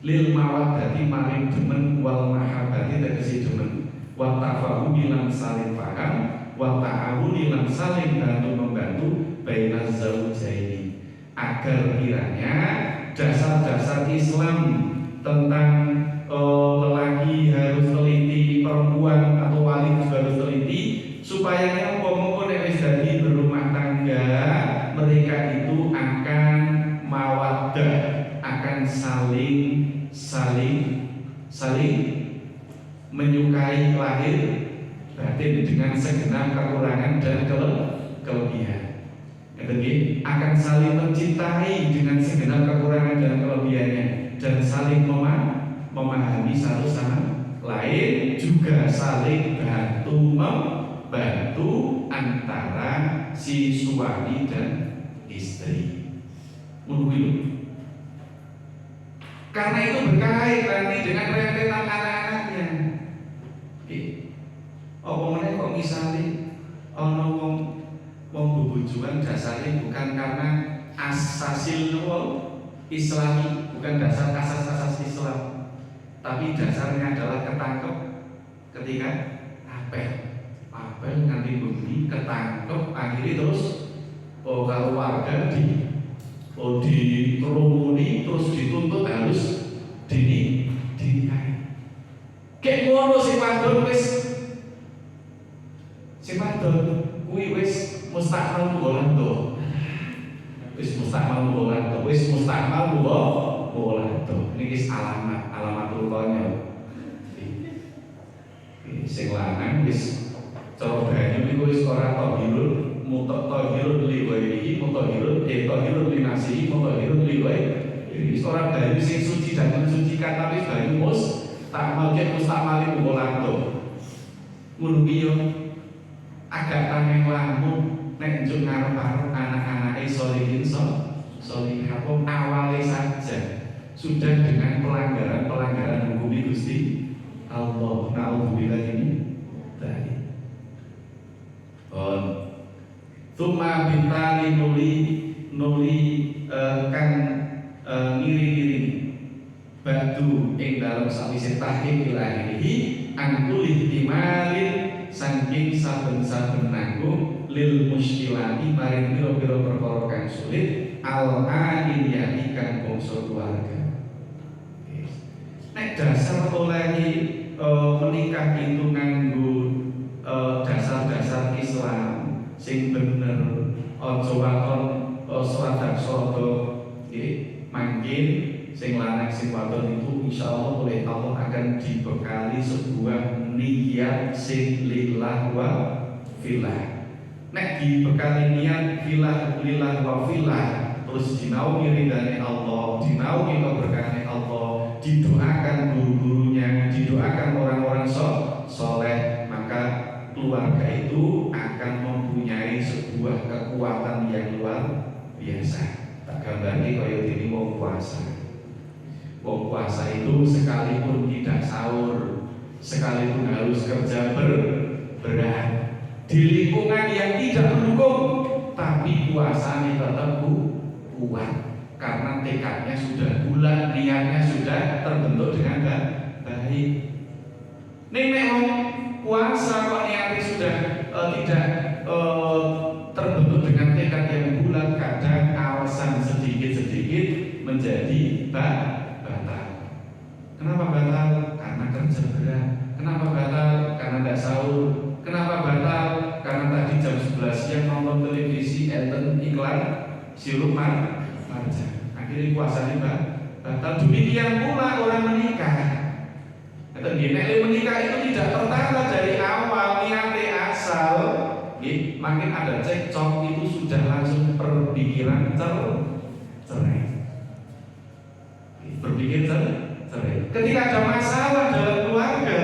lil mawaddati maring demen wal mahabbati tegese demen wa tafahumi lan saling paham wa ta'awuni lan saling bantu membantu bainaz zaujaini agar kiranya dasar-dasar Islam tentang lelaki harus teliti, perempuan atau wali juga harus teliti supaya yang ngomong wis dadi berumah tangga mereka itu akan mawaddah, akan saling menyukai lahir batin dengan segenap kekurangan dan kelebihan. Akan saling mencintai dengan segenap kekurangan dan kelebihannya dan saling memahami satu sama lain, juga saling membantu antara si suami dan istri. Karena itu berkait nanti dengan rentetan anak-anaknya. Apa meneh kok misalnya ono wong bubujuan dasarnya bukan karena asasil Islami, bukan dasar asas-asas Islam, tapi dasarnya adalah ketangkep ketika apel nganti bumi ketangkep akhirnya terus kalau warga dikerumuni terus dituntut harus dinikahi. Kayak ngono sing wadon kuwi wis mustakmal bolando. Wis mustakmal bolando. Niki alamatullah. Sing lanang wis cara banyu niku wis ora tahirul mutahhirul li ghairihi tahirul li nafsihi mutahhirul li ghairihi. Wis ora banyu sing suci dan mensucikan tapi banyu mustakmal bolando. Ngono ki yo agak tameng lamun nek njuk ngarep-arep anak-anake sholihin sholihah awale saja sudah dengan pelanggaran hukum Gusti Allah. Naudzubillah ini tadi. Tsumma bintali nuli kan ngiri-ngiri batu ing dalam sawise tahqiq ilahi angkul ihtimalin saking saben-saben nanggung lil muskilati maring pira-pira perkara kang sulit al-ainiyati kang bangsa keluarga. Nek dasar oleh menikah itu nganggo dasar-dasar Islam sing bener aja waton swadak sodo mangkin sing lanang sing wadon itu insyaallah oleh Allah akan dibekali sebuah niat sing lillah wa fillah. Nek dibekali niat lillah wa fillah terus dinaungi ridane Allah, dinaungi keberkahan Allah, didoakan guru-gurunya, didoakan orang-orang soleh, maka keluarga itu akan mempunyai sebuah kekuatan yang luar biasa. Tak gambari kaya dene wong puasa. Wong puasa itu sekalipun tidak sahur, sekalipun harus kerja berat di lingkungan yang tidak mendukung, tapi puasanya tetap kuat karena tekadnya sudah bulat, niatnya sudah terbentuk dengan baik. Nek puasa kok niatnya sudah tidak terbentuk dengan tekad yang bulat, kadang alasan sedikit-sedikit menjadi batal. Kenapa batal? Karena kerja berat. Kenapa batal? Karena tidak sahur. Kenapa batal? Karena tadi jam 11 siang nonton televisi enten iklan sirup marja. Akhirnya puasanya batal. Demikian pula orang menikah. Nek menikah itu tidak tertata dari awal niatnya asal, makin ada cekcok itu sudah langsung berpikiran cerai. Berpikir cerai. Ketika ada masalah dalam keluarga,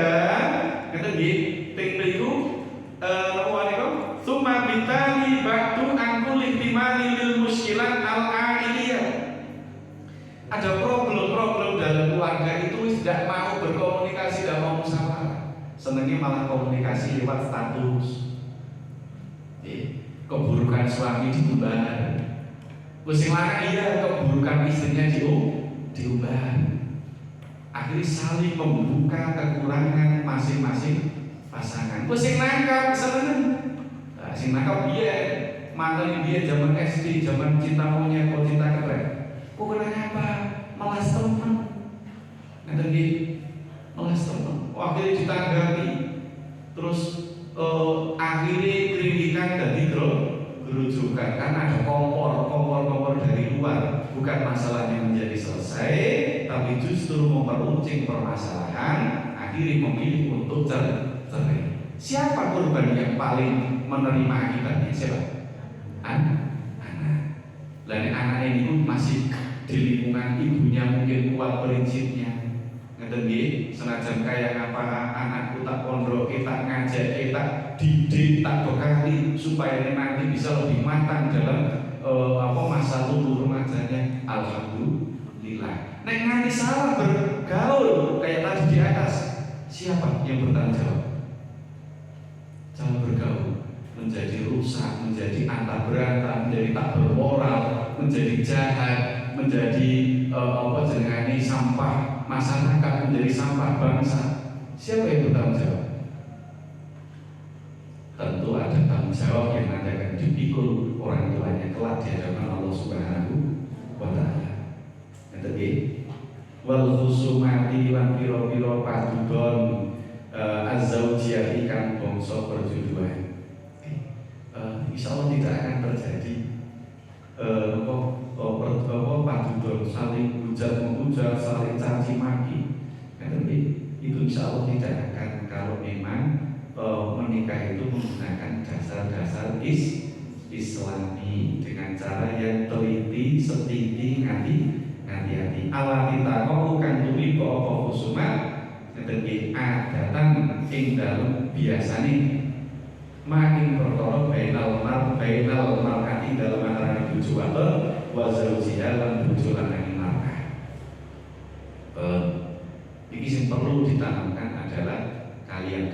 kata ting mriku summa bitali ba'du angkul ihtimali lil muskilat al-ailiyah. Ada problem-problem dalam keluarga itu tidak mau berkomunikasi, tidak mau musyawarah. Senangnya malah komunikasi lewat status. Keburukan suami diumbar, Sing lanang iya keburukan istrinya diubah. Akhirnya saling membuka kekurangan masing-masing pasangan. Sing nangkap seneng. Nah, sing nangkap dia mantan dia zaman SD, zaman cinta monyet, kok cinta keren. Kok kenapa? Malas temen. Nanti malas temen. Akhirnya ditanggapi. Terus akhirnya kritikan dari gerujukan karena ada kompor dari luar. Bukan masalahnya menjadi selesai, tapi justru memperuncing permasalahan. Akhirnya memilih untuk cerai. Siapa korban yang paling menerima akibatnya? Siapa? Anak. Lain anak ini pun masih di lingkungan ibunya mungkin kuat prinsipnya. Ngeten nggih, senajan kaya ngapa anakku tak pondok, tak ngajak, tak didik, tak bekali supaya nanti bisa lebih matang dalam masa tumbuh remajanya. Alhamdulillah. Nek nanti salah bergaul kayak tadi di atas, siapa yang bertanggung jawab? Salah bergaul menjadi rusak, menjadi antah berantah, menjadi tak bermoral, menjadi jahat, menjadi jenengane sampah masyarakat, menjadi sampah bangsa. Siapa yang bertanggung jawab? Tentu ada tanggung jawab yang nanti akan dipikul orang tuanya kelak di hadapan Allah Subhanahu wa Ta'ala. Ngerti? Wal khusumati lan pira-pira padudon az-zaujiyah ikan bangsa perjuduan. Insya Allah tidak akan terjadi padudon saling hujat-menghujat, saling caci maki. Itu insya Allah tidak akan kalau memang menikah itu menggunakan dasar-dasar Islami dengan cara yang teliti, setiti, hati-hati. Alati takau kan tuli apa khusuma ketika adatan ing dalem biasane makin perkara bainal mar'ati dalam antara bojo wadon wa zaujiha lan bojo lanang mar'ah. Iki sing perlu ditanamkan adalah kalian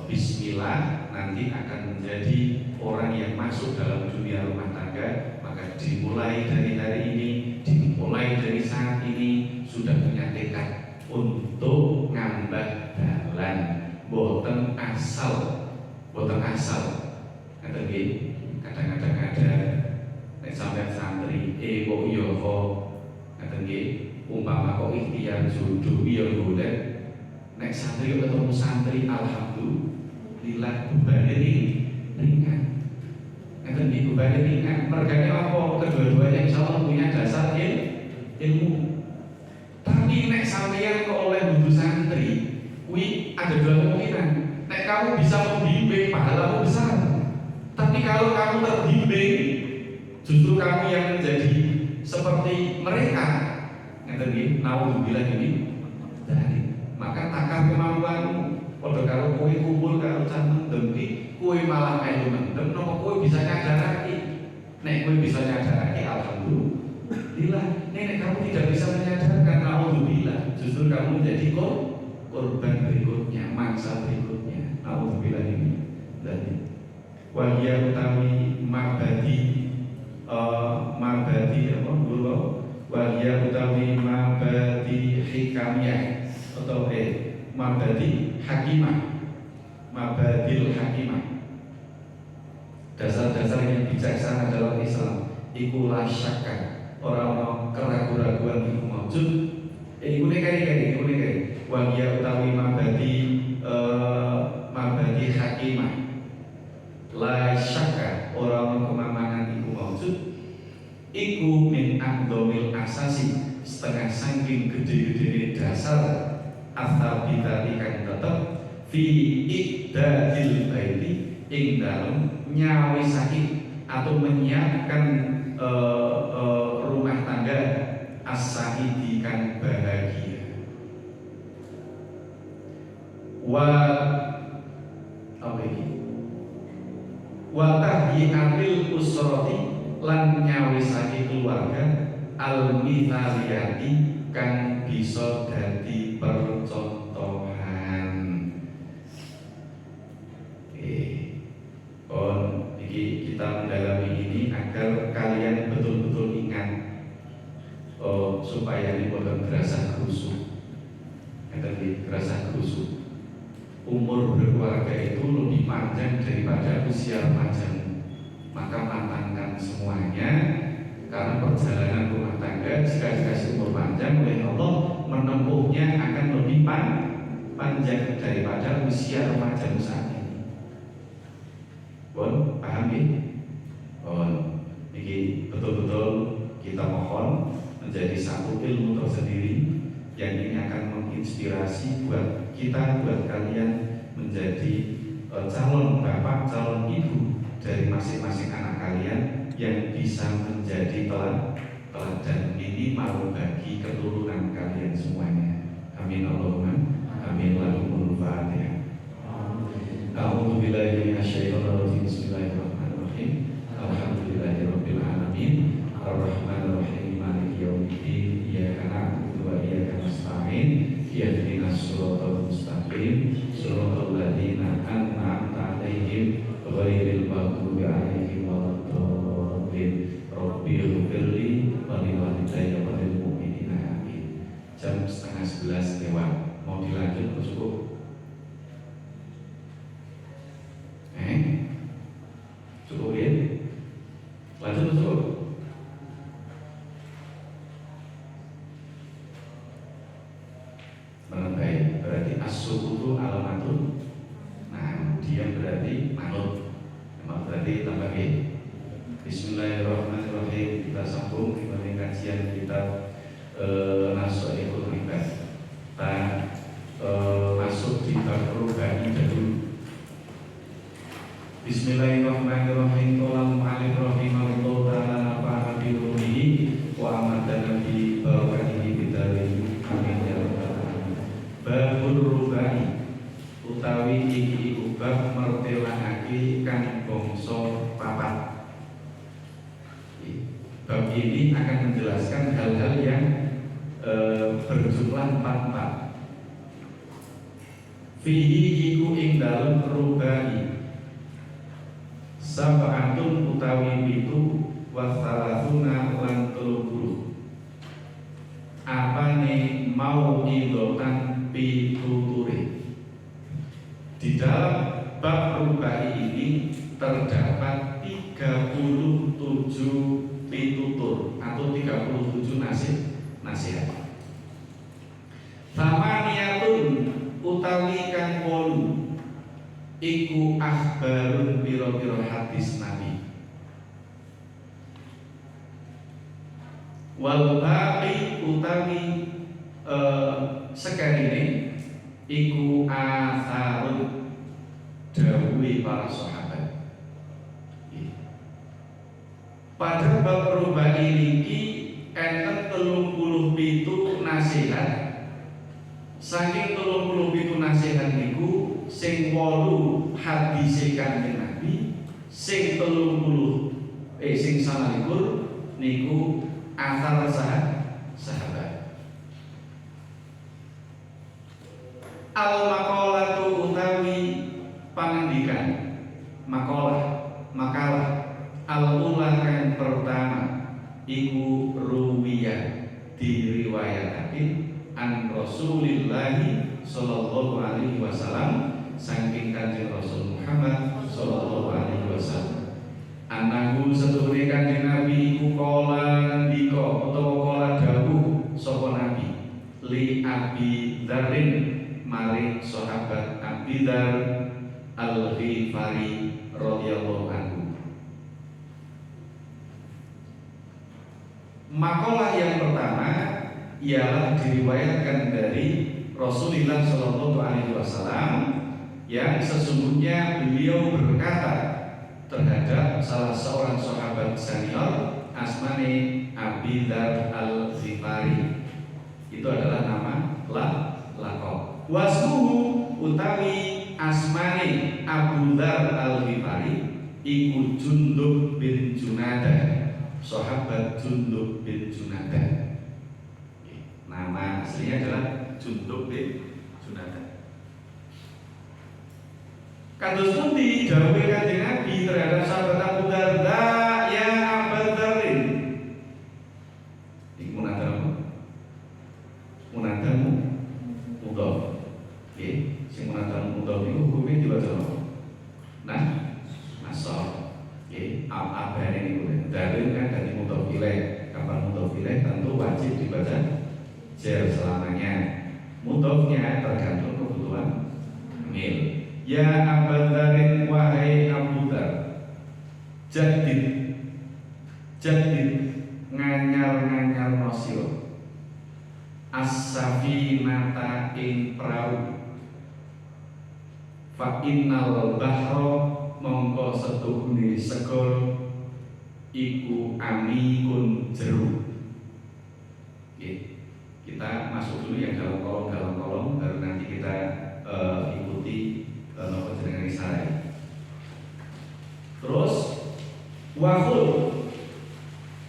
bismillah nanti akan menjadi orang yang masuk dalam dunia rumah tangga. Maka dimulai dari hari ini, dimulai dari saat ini sudah punya tekad untuk ngambah dalan, boten asal. Kadang-kadang ada nek sampeyan santri kok iya kok ngaten nggih, umpama kok ikhtiar jodoh iya golek. Nek santri ketemu santri alhamdulillah bebane ringan. Ngaten nggih bebane ringan. Mergane apa? Kedua-duanya insyaallah punya dasar ilmu. Tapi nek sampeyan kok oleh butuh santri, kuwi ada dua kemungkinan. Nek kamu bisa membimbing, pahalamu besar. Tapi kalau kamu terbimbing, justru kamu yang menjadi seperti mereka. Ngeten nggih, naudzubillah ini. Maka takar kemampuanmu. Padha karo kowe kumpul karo cah mendem iki, kowe malah melu mendem, napa kowe bisa nyadarake? Nek kowe bisa nyadarake, alhamdulillah. Nek kamu tidak bisa menyadarkan, naudzubillah, justru kamu menjadi korban berikutnya, mangsa berikutnya. Alhamdulillah ini. Dan wahya utawi mabadi apa dulu? Wahya utawi mabadi hikamiyah atau mabadi hakimah, mabadil hakimah. Dasar-dasar yang bijaksana dalam Islam. Iku la syakka, orang keraguan-raguan iku maujud. Iku nekari. Wahya utawi mabadi hakimah. La syakka, orang kemamangan iku maujud. Iku min akdomil asasi, setengah saking gede-gede dasar asal bitatikan tetap fi iqdadil baiti ing dalem nyawisake atau menyiapkan rumah tangga as-saidi kan bahagia. Wa apa ini? Wa tahyiatil usrati lan nyawisake keluarga al-mithaliyati kang bisa dadi percontohan. Iki kita mendalami ini agar kalian betul-betul ingat supaya ini bukan terasa khusyuk. Terasa khusyuk. Umur berkeluarga itu lebih panjang daripada usia remaja. Maka matangkan semuanya, karena perjalanan rumah tangga jika dikasih umur panjang oleh Allah, menempuhnya akan lebih panjang daripada usia remaja saat ini. Bon, paham ya? Bon, ini betul-betul kita mohon menjadi satu ilmu tersendiri yang ini akan menginspirasi buat kita, buat kalian menjadi calon bapak, calon ibu dari masing-masing anak kalian yang bisa menjadi teladan minimal bagi keturunan kalian semuanya. Amin Allahumma amin. Lahumul Fatihah. A'udzu billahi minasyaitonir rajim. Bismillahirrahmanirrahim. Alhamdulillahirabbil alamin. Arrahmanir rahim. Maliki yaumiddin. Iyyaka na'budu wa iyyaka nasta'in. Ihdinas siratal mustaqim. Siratal ladzina an'amta 'alaihim ghairil maghdubi 'alaihim waladdallin. Rabbighfirli wa liwalidayya wa lil mu'minina amin. Jam 10:30 lewat. Mau dilanjut cukup? Cukup ya? Lanjut cukup? Baik, berarti as-sukutu alamatun. Nah, dia berarti manut. Memang berarti tambah ya. Bismillahirrahmanirrahim. Kita sambung dengan kajian kita Nashaikhul Ibad. Kita masuk di bab rubai dulu. Bismillahirrahmanirrahim. Qala al-mu'allif rahimahullah ta'ala nafa'ana bi ruhihi wa amadana bi barakatihi bidarin. Amin ya rabbal alamin. Babul rubai utawi iki iku bab mertelakake kang bangsa papat. Bab ini akan menjelaskan hal-hal yang berjumlah 4. Fihi iku ing dalem rubai sab'atun utawi pitu wasalasuna lan 30. Apane mau idotan pituture. Di dalam bab rubai ini terdapat 37 pitutur atau 37 nasihat. Samaniyatun utawi kang 8 iku akhbarun pira-pira hadis Nabi. Wal baqi utawi sekarine iku asarun dawuhe para sahabat. Pada bab rubai niki enten 37 nasihat. Saking 37 nasihat niku sing 8 hadis Kanjeng Nabi, sing 30 sing 29 niku asal sahabat. Al-maqalatu utawi pangandikan, makalah al-ula kang pertama iku ruwiyah diriwayatake an Rasulillah sallallahu alaihi wasallam saking Kanjeng Rasul Muhammad sallallahu alaihi wasallam. Anahu setuhune Kanjeng Nabi iku kala ngendika utawa kala dawuh sapa Nabi li Abi Dzarrin maring sahabat Abi Dzar Al-Ghifari radhiyallahu anhu. Makalah yang pertama ialah diriwayatkan dari Rasulullah Shallallahu Alaihi Wasallam yang sesungguhnya beliau berkata terhadap salah seorang sahabat senior asmane Abi Dzar Al-Ghifari. Itu adalah nama laqab. Wasmuhu utawi asmane Abu Dzar Al-Ghifari iku Jundub bin Junadah. Sahabat Jundub bin Junadah. Nama aslinya adalah Jundub bin Junadah. Kados pundi dawuhe Kanjeng Nabi terhadap sahabat Abane niku. Dalil kan dari mudhof ilaih. Kapan mudhof ilaih tentu wajib dibaca jar selamanya. Mudhofnya tergantung kebutuhan mil. Ya abadarin wahai Abu Dzar. Jadid nganyar nosio as-safinata ing prau fa innal bahra mongko setuhune segol iku amikun jeru. Kita masuk dulu yang dalam kolom baru nanti kita ikuti nopo jenengan isyarat. Terus wahul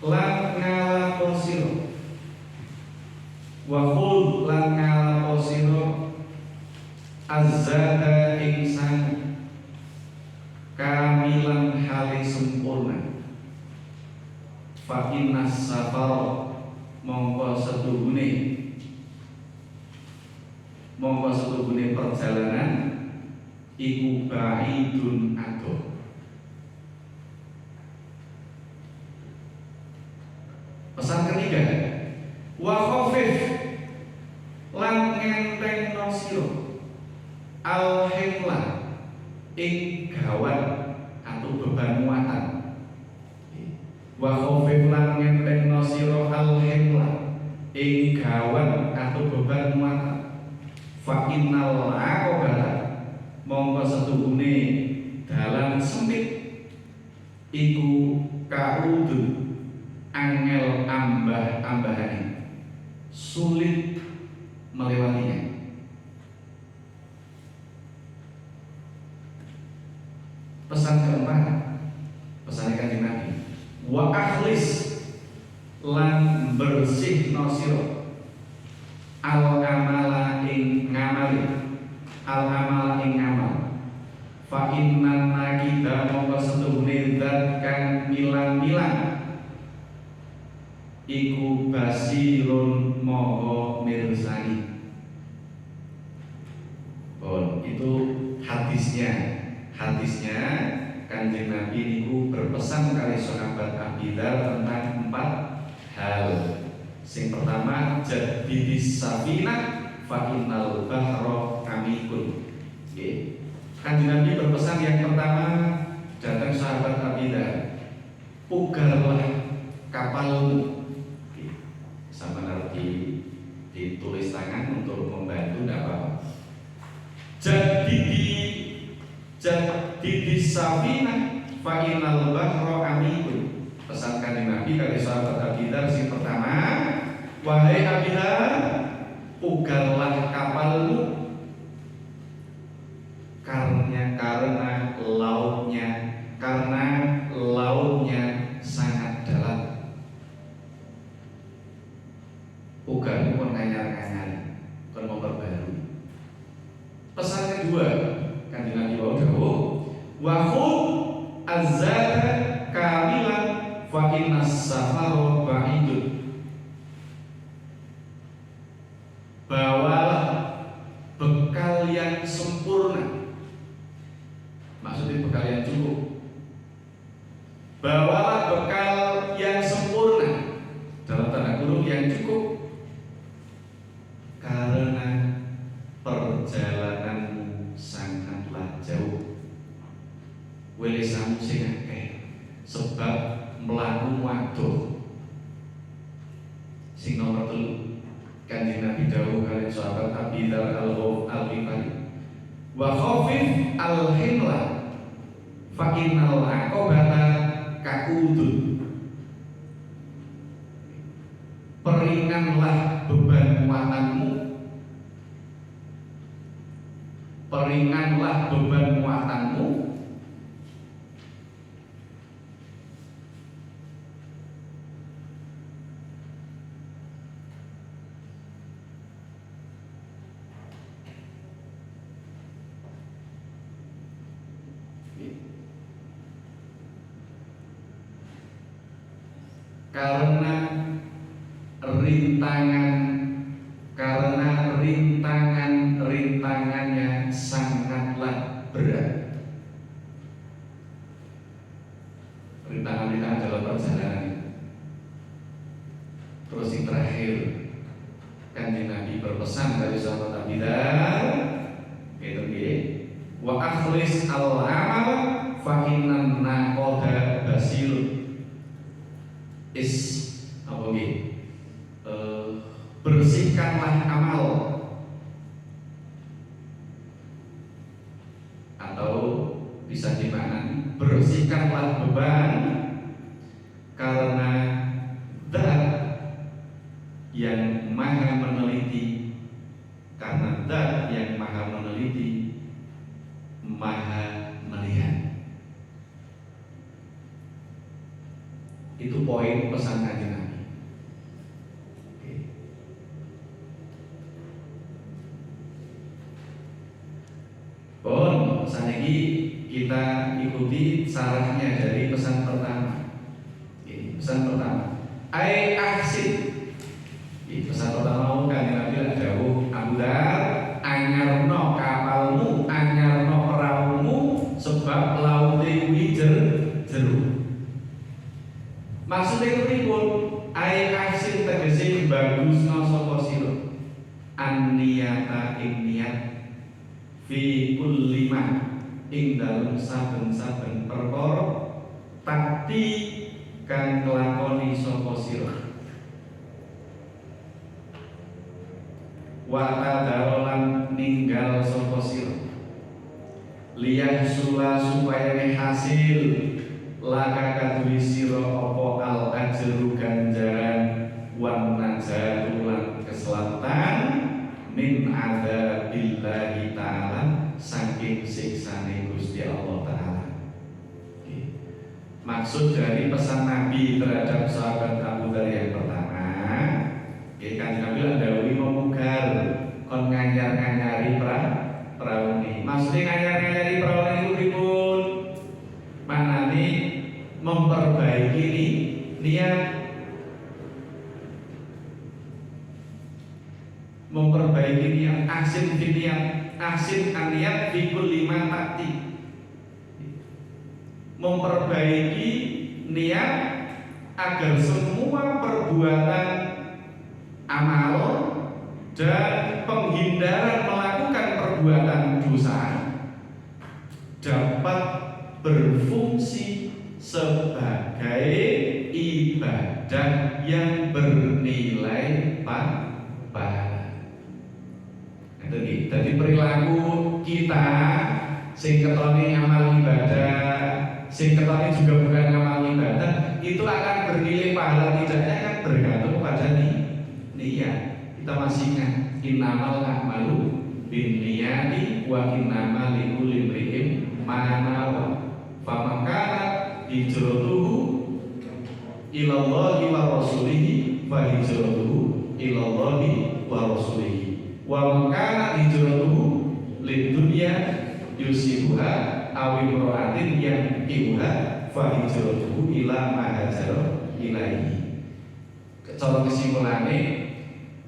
lan ngalapo sira, wahul lan ngalapo sira azzada ingsan kamilan hale sempurna fa innas safara mongko setuhune perjalanan iku ba'idun adoh. Pesan ketiga, wa khafif lan ngentengno sira al-himla ing gawan atau beban muatan. Wa khafif lan ngentengno sira al-himla ing gawan atau beban muatan. Fa innal aqobata mongko setuhune dalan sempit iku kaudun angel ambah-ambahane, sulit melewatinya. Pesan keempat, pesan Kanjeng Nabi, wa akhlis lan bersihno sira al amala ing ngamali, al amala ing ngamal. Fa innan nakida mongko setuhune zat kang milang-milang iku basirun moho mirsani. Itu hadisnya Kanjeng Nabi niku berpesan kali sahabat Abi Dzar tentang 4 hal. Sing pertama jadidis safinah fa innal bahra amikun. Kanjeng Nabi berpesan yang pertama datang sahabat Abi Dzar, pugarlah kapalmu. Sama nanti ditulis tangan untuk membantu tidak apa-apa. Jadi safinah fa innal bahra amikun. Pesan Kanjeng Nabi kali sahabat Abi Dzar yang pertama, wahai Abi Dzar, pugarlah kapalmu karena lautnya sangat dalam. Bukan pun nganyar-nganyar, bukan memperbarui. Pesan kedua, Kanjeng Nabi dawuh, wa khudh az-zata kamilan fa innas safara ba'idun. Bawalah bekal yang sempurna. Maksudnya bekal yang cukup. Bawalah bekal yang sempurna, dalam tanda kurung yang cukup, karena perjalananmu sangatlah jauh. Welesamu sing akeh sebab mlaku waduh. Sing nomor 3, Kanjeng Nabi dawuh kalian sahabat Abi Dzar al-Ghifari, wa khafif al-himla fa innal aqobata kakudun. Peringanlah beban muatanmu, peringanlah beban muatanmu karena rintangannya sangatlah berat. rintangan-rintangan dalam perjalanan. Terus yang terakhir, Kanjeng Nabi berpesan dari sahabat Abi Dzar, gitu nggih. Wa akhlis al-amal fa innan naqada basil. Apa nggih? Bersihkanlah amal, atau bisa dimaknai bersihkanlah beban, karena zat yang maha meneliti, karena zat yang maha meneliti, maha melihat. Itu poin pesan Kanjeng Nabi. Bon, saniki kita ikuti sarahnya dari pesan pertama. Pesan pertama, ai ahsin. Pesan pertama kan Nabi dawuh Abu Dzar, anyarno kapalmu, anyarno perahumu, sebab laute kuwi jero. Maksudnya pripun? Ai ahsin tegese bagusno sapa sira. Anniyata ing niat fi kulli ma ing dalem saben-saben perkara takti kang nglakoni sapa sira. Wa tadarolan ninggal sapa sira. Liyah sula supaya hasil laka kadui sira apa al ajru ganjaran wan najatu lan keselamatan min adzabillahi ta'ala saking siksane Gusti Allah Ta'ala. Maksud dari pesan Nabi terhadap sahabat Abu Dzar yang pertama, kan Nabi dawuhi memugar kon nganyar-nganyari perahu ini. Maksudnya nganyar-nganyari perahu itu pripun? Manane memperbaiki niat, memperbaiki niat, aksin fi niat, aksin niat fi kulli ma takti. Memperbaiki niat agar semua perbuatan amal dan penghindaran melakukan perbuatan dosa dapat berfungsi sebagai ibadah yang bernilai pahala. Jadi perilaku kita sing ketone amal ibadah, sing ketone juga bukan amal ibadah, itu akan bernilai pahala tidaknya kan bergantung pada niat. Kita masih ingat innamal a'malu binniyati wa innamal likulli imri'in ma nawa. Famakana hijratuhu ilallahi wa rasulihi fa hijratuhu ilallahi wa rasulihi. Wa makana hijratuhu lidunya yusibuha awi imra'atin yang ibuha fa hijratuhu ila ma hajara ilaihi. Cara kesimpulannya,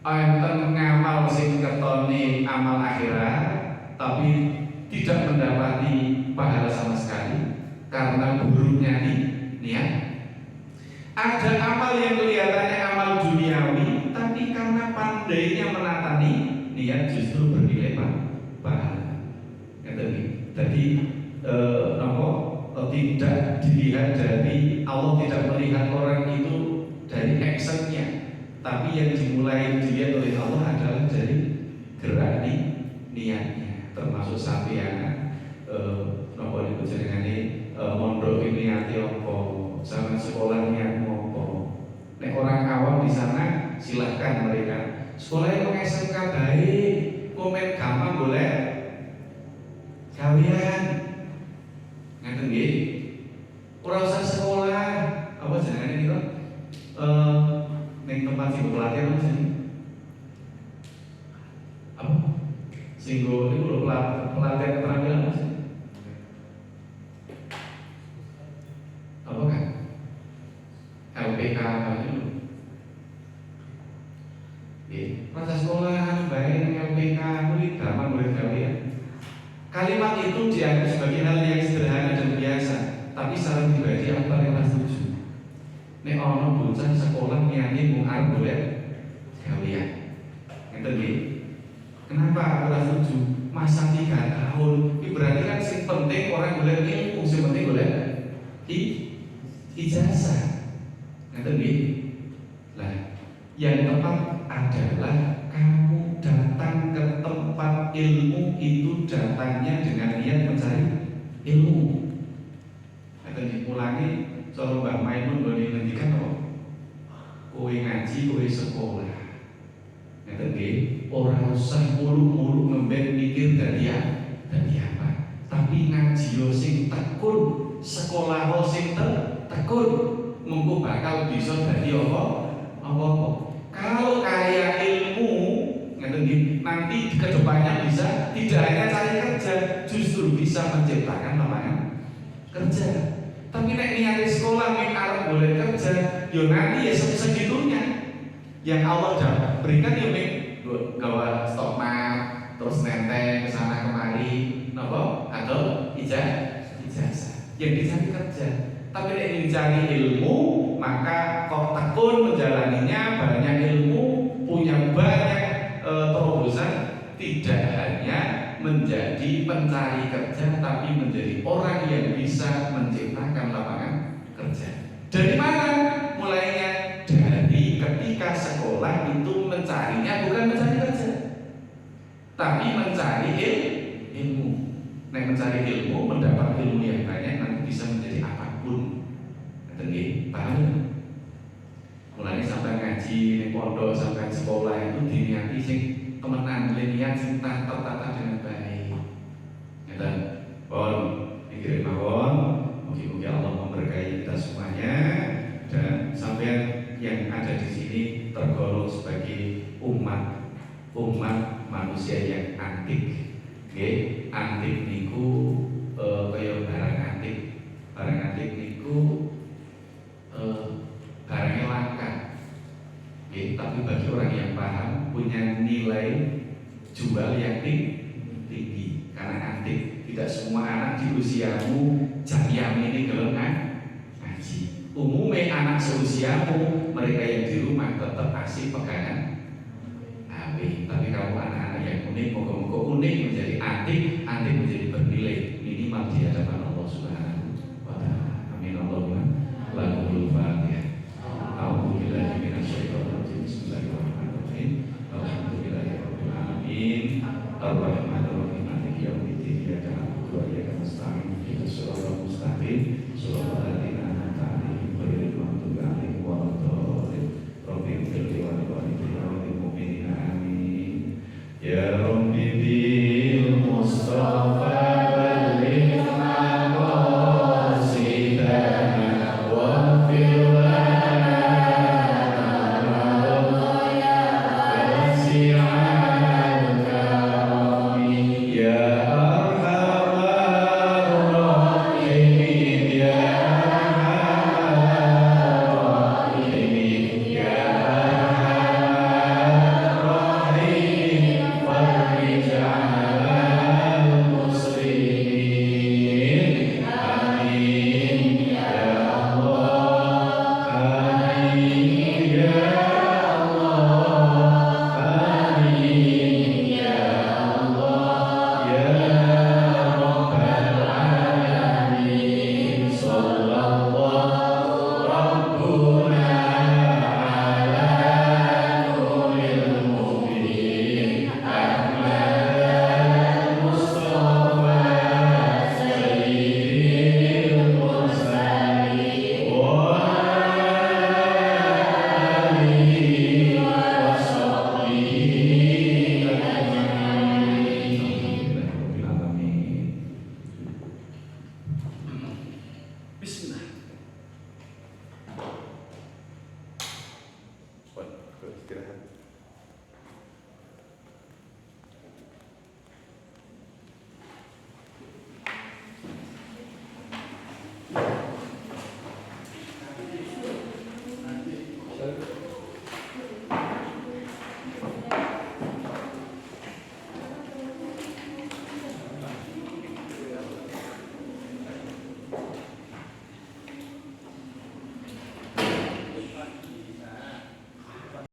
enten ngamal sing ketone amal akhirat tapi tidak mendapati pahala sama sekali karena buruknya niat. Ada amal yang kelihatannya amal duniawi tapi karena pandainya menata niat justru bernilai pahala. Jadi tidak dilihat dari Allah, tidak melihat orang itu dari actionnya, tapi yang dimulai dilihat oleh Allah adalah dari gerak niatnya. Termasuk sampeyan nopo niku jenengane mondok ini ati apa, zaman sekolah niat apa. Nek orang awam di sana silahkan mereka sekolahnya mau SMK baik, komen gampang boleh kalian ngaten nggih. Ora usah sekolah apa jenengane niku ning tempat sing pelatihan apa sih? Apa? Singgo niku lho pelatihan keterampilan apa sih? Apa kan? LPK apa itu? Masa sekolah baik LPK kuwi gampang boleh kalian. Kalimat itu dianggap sebagai hal yang sederhana dan biasa, tapi secara pribadi apa paling nek ana bocah sekolah niyate mung arep golek gawean. Ngeten nggih. Kenapa aku ora setuju? Masa 3 tahun, itu berarti kan sing penting orang golek ilmu, sing penting golek ijazah. Ngeten nggih. Lah, yang tepat adalah kamu datang ke tempat ilmu itu datangnya dengan niat mencari ilmu. Ngeten nggih, ulangi cara Mbah Maimun nggone ngendikan apa? Kowe ngaji, kowe sekolah. Ngeten nggih, ora usah muluk-muluk ngembek mikir dari apa. Tapi ngaji yo sing tekun, sekolah yo sing tekun, mengko bakal bisa dadi apa-apa. Kalau kaya ilmu, ngeten nggih, nanti kedepannya bisa tidak hanya cari kerja, justru bisa menciptakan lapangan kerja. Tapi nek niat sekolah mek arep boleh kerja, yo nanti ya segitunya. Yang Allah dah berikan ya mek gawa stok mat, terus nenteng ke sana kemari, napa? Atau ijazah. Yang dicari kerja. Tapi nek dicari ilmu, maka kok tekun menjalaninya, banyak ilmu, punya banyak terobosan, tidak hanya menjadi pencari kerja, tapi menjadi orang yang bisa menciptakan lapangan kerja. Dari mana mulainya? Dari ketika sekolah itu mencarinya bukan mencari kerja, tapi mencari ilmu. Nah, mencari ilmu, mendapat ilmu yang banyak, nanti bisa menjadi apapun. Ngerti? Paham? Mulai sampai ngaji di pondok, sampai sekolah itu diniati sing temenan, niat sing tertata dengan baik. Ngeten. Pon, pikirin mawon. Mugi-mugi Allah memberkahi kita semuanya dan sampai yang ada di sini tergolong sebagai umat manusia yang antik. Nggih, antik niku kaya barang antik. Barang antik niku barangnya langka. Nggih, tapi bagi orang yang paham punya nilai jual yang tinggi karena antik. Tidak semua anak di usiamu jam ini gelem ngaji. Umumnya anak seusiamu, mereka yang di rumah tetap asik pegangan HP. Tapi kamu anak-anak yang unik, moga-moga unik menjadi antik menjadi bernilai minimal di hadapan Allah Subhanahu wa Ta'ala. Amin Allahumma lahumul Fatihah. A'udzubillahi minasyaitonir rajim. Bismillahirrahmanirrahim. Alhamdulillahirabbil alamin. Arrahmanir rahim. Maliki yaumiddin. Iyyaka na'budu wa iyyaka nasta'in. Ihdinas siratal mustaqim. Shiratal ladzina an'amta 'alaihim ghairil maghdubi 'alaihim waladdallin. Rabbil ighfirli wa li walidayya wa lil mu'minina amin. Ya Rabbi bil Mustafa balligh maqasidana wa fil Bismillah. Istirahat.